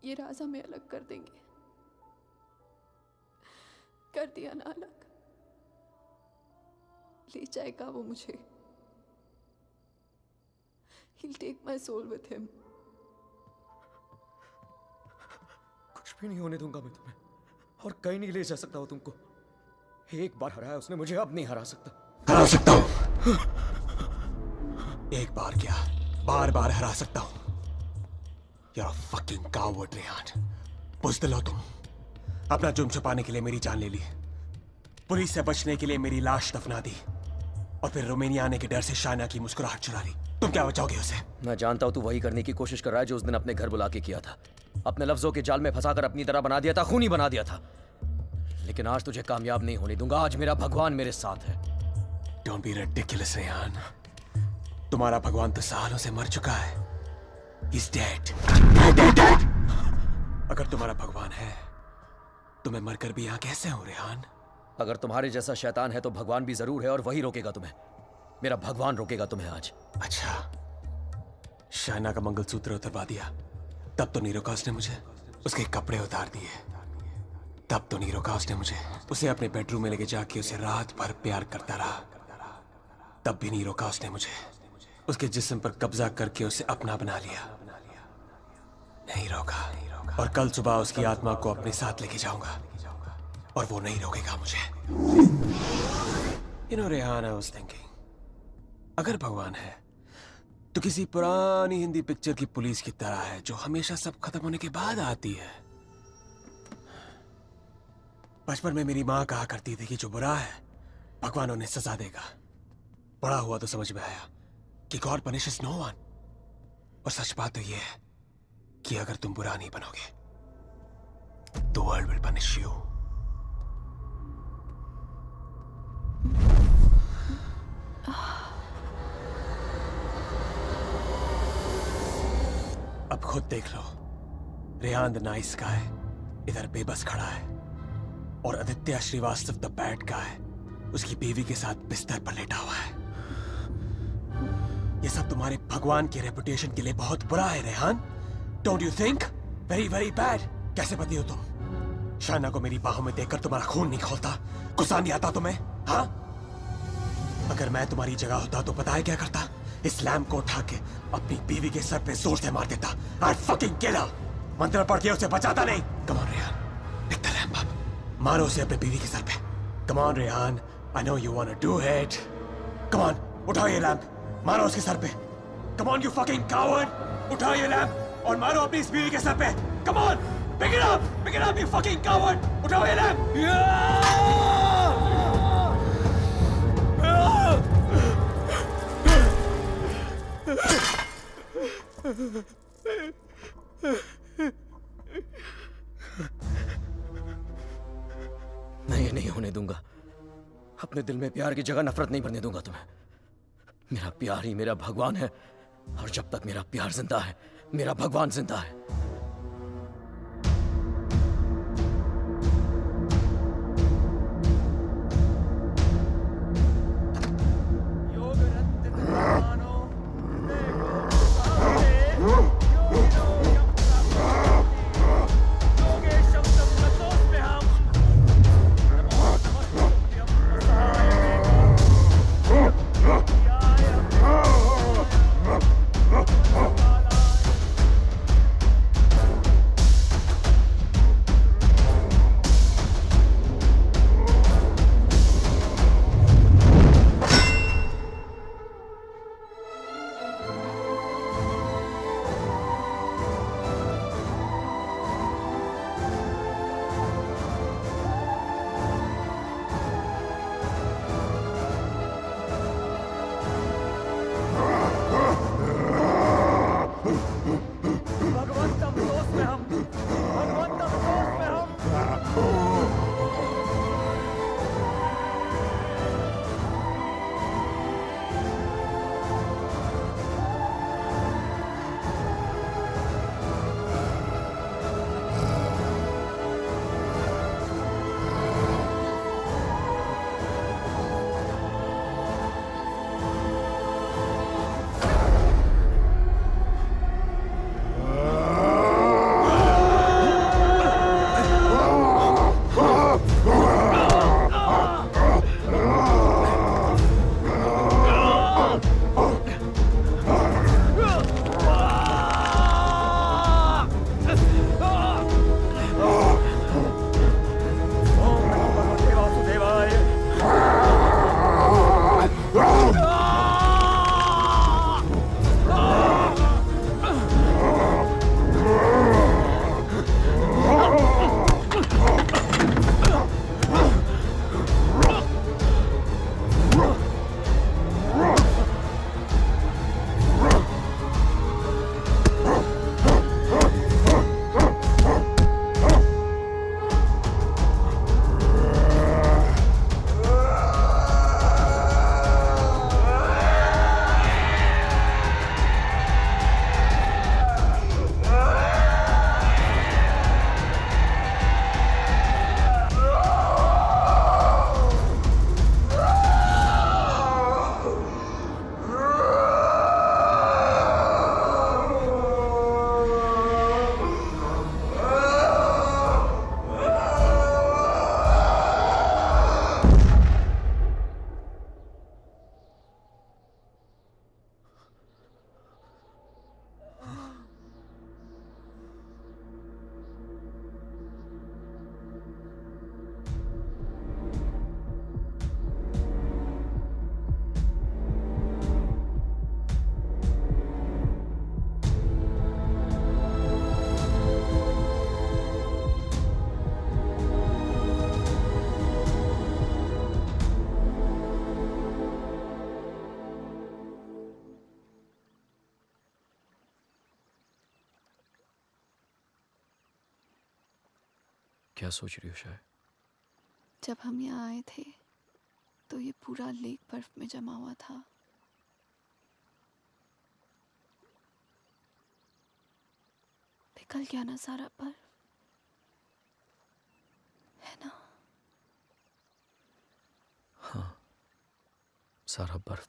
ये राज हमें अलग कर देंगे। कर दिया ना अलग। ले जाएगा वो मुझे। He'll take my soul with him. कुछ भी नहीं होने दूंगा मैं तुम्हें, और कहीं नहीं ले जा सकता हो तुमको। एक बार हराया उसने मुझे, अब नहीं हरा सकता। हरा सकता हूँ। एक बार क्या, बार बार हरा सकता हूँ। You're a fucking coward, Rehan. बुज़दिल हो तुम। अपना जुर्म छुपाने के लिए मेरी जान ले ली, पुलिस से बचने के लिए मेरी लाश दफना दी, और फिर रोमानिया आने के डर से शाइना की मुस्कुराहट चुरा ली। तुम क्या बचाओगे उसे? मैं जानता हूँ तू वही करने की कोशिश कर रहा है जो उस दिन अपने घर बुला के किया था। अपने लफ्जों के जाल में फंसाकर अपनी तरह बना दिया था, खूनी बना दिया था। लेकिन आज तुझे कामयाब नहीं होने दूंगा। आज मेरा भगवान मेरे साथ है। Don't be ridiculous, Rehan. तुम्हारा भगवान तो सालों से मर चुका है। He's dead. Dead. अगर तुम्हारा भगवान है तो मैं मरकर भी यहाँ कैसे हूँ, रेहान? अगर तुम्हारे जैसा शैतान है तो भगवान भी जरूर है, और वही रोकेगा तुम्हें। मेरा भगवान रोकेगा तुम्हें आज। अच्छा, शाइना का मंगलसूत्र उतरवा दिया, तब तो नीरोकास ने मुझे उसके कपड़े उतार दिए। तब तो नीरोकास ने मुझे उसे अपने बेडरूम में लेके जाके उसे रात भर प्यार करता रहा। तब भी नीरोकास ने मुझे उसके जिस्म पर कब्जा करके उसे अपना बना लिया। नहीं रोका, और कल सुबह उसकी आत्मा को अपने साथ लेके जाऊंगा और वो नहीं रोकेगा मुझे। You know, Rehan, I was thinking, अगर भगवान है तो किसी पुरानी हिंदी पिक्चर की पुलिस की तरह है जो हमेशा सब खत्म होने के बाद आती है। बचपन में मेरी माँ कहा करती थी कि जो बुरा है भगवान उन्हें सजा देगा। बड़ा हुआ तो समझ में आया कि गॉड पनिशेस नो वन। और सच बात तो ये है कि अगर तुम बुरा नहीं बनोगे तो वर्ल्ड विल पनिश यू। अब खुद देख लो, रेहान द नाइस गाय इधर बेबस खड़ा है और Aditya Srivastava the bad guy उसकी बीवी के साथ बिस्तर पर लेटा हुआ है। ये सब तुम्हारे भगवान के रेपुटेशन के लिए बहुत बुरा है Rehan. Don't you think? Very very bad. कैसे पति हो तुम? शाइना को मेरी बाहों में देखकर तुम्हारा खून नहीं खोलता? गुस्सा नहीं आता तुम्हें? हाँ, अगर मैं तुम्हारी जगह होता तो पता है क्या करता? इस लैम्प को उठा के अपनी बीवी के सर पे जोर से मार देता। I'd fucking kill her। मंत्र पढ़ के उसे बचाता नहीं। Come on Rehan, pick the lamp up। मारो उसे अपने बीवी के सर पे। Come on Rehan, I know you wanna do it। Come on, उठाओ ये लैम्प, मारो उसके सर पे। Come on you fucking coward, उठाओ ये लैम्प और मारो अपनी इस बीवी के सर पे। Come on, pick it up you fucking coward, उठाओ ये लैम्प। मैं ये नहीं होने दूंगा। अपने दिल में प्यार की जगह नफरत नहीं भरने दूंगा तुम्हें। मेरा प्यार ही मेरा भगवान है और जब तक मेरा प्यार जिंदा है मेरा भगवान जिंदा है। क्या सोच रही हो शायद? जब हम यहाँ आए थे तो ये पूरा लेक बर्फ में जमा हुआ था। पिघल गया ना सारा बर्फ, है ना? हाँ, सारा बर्फ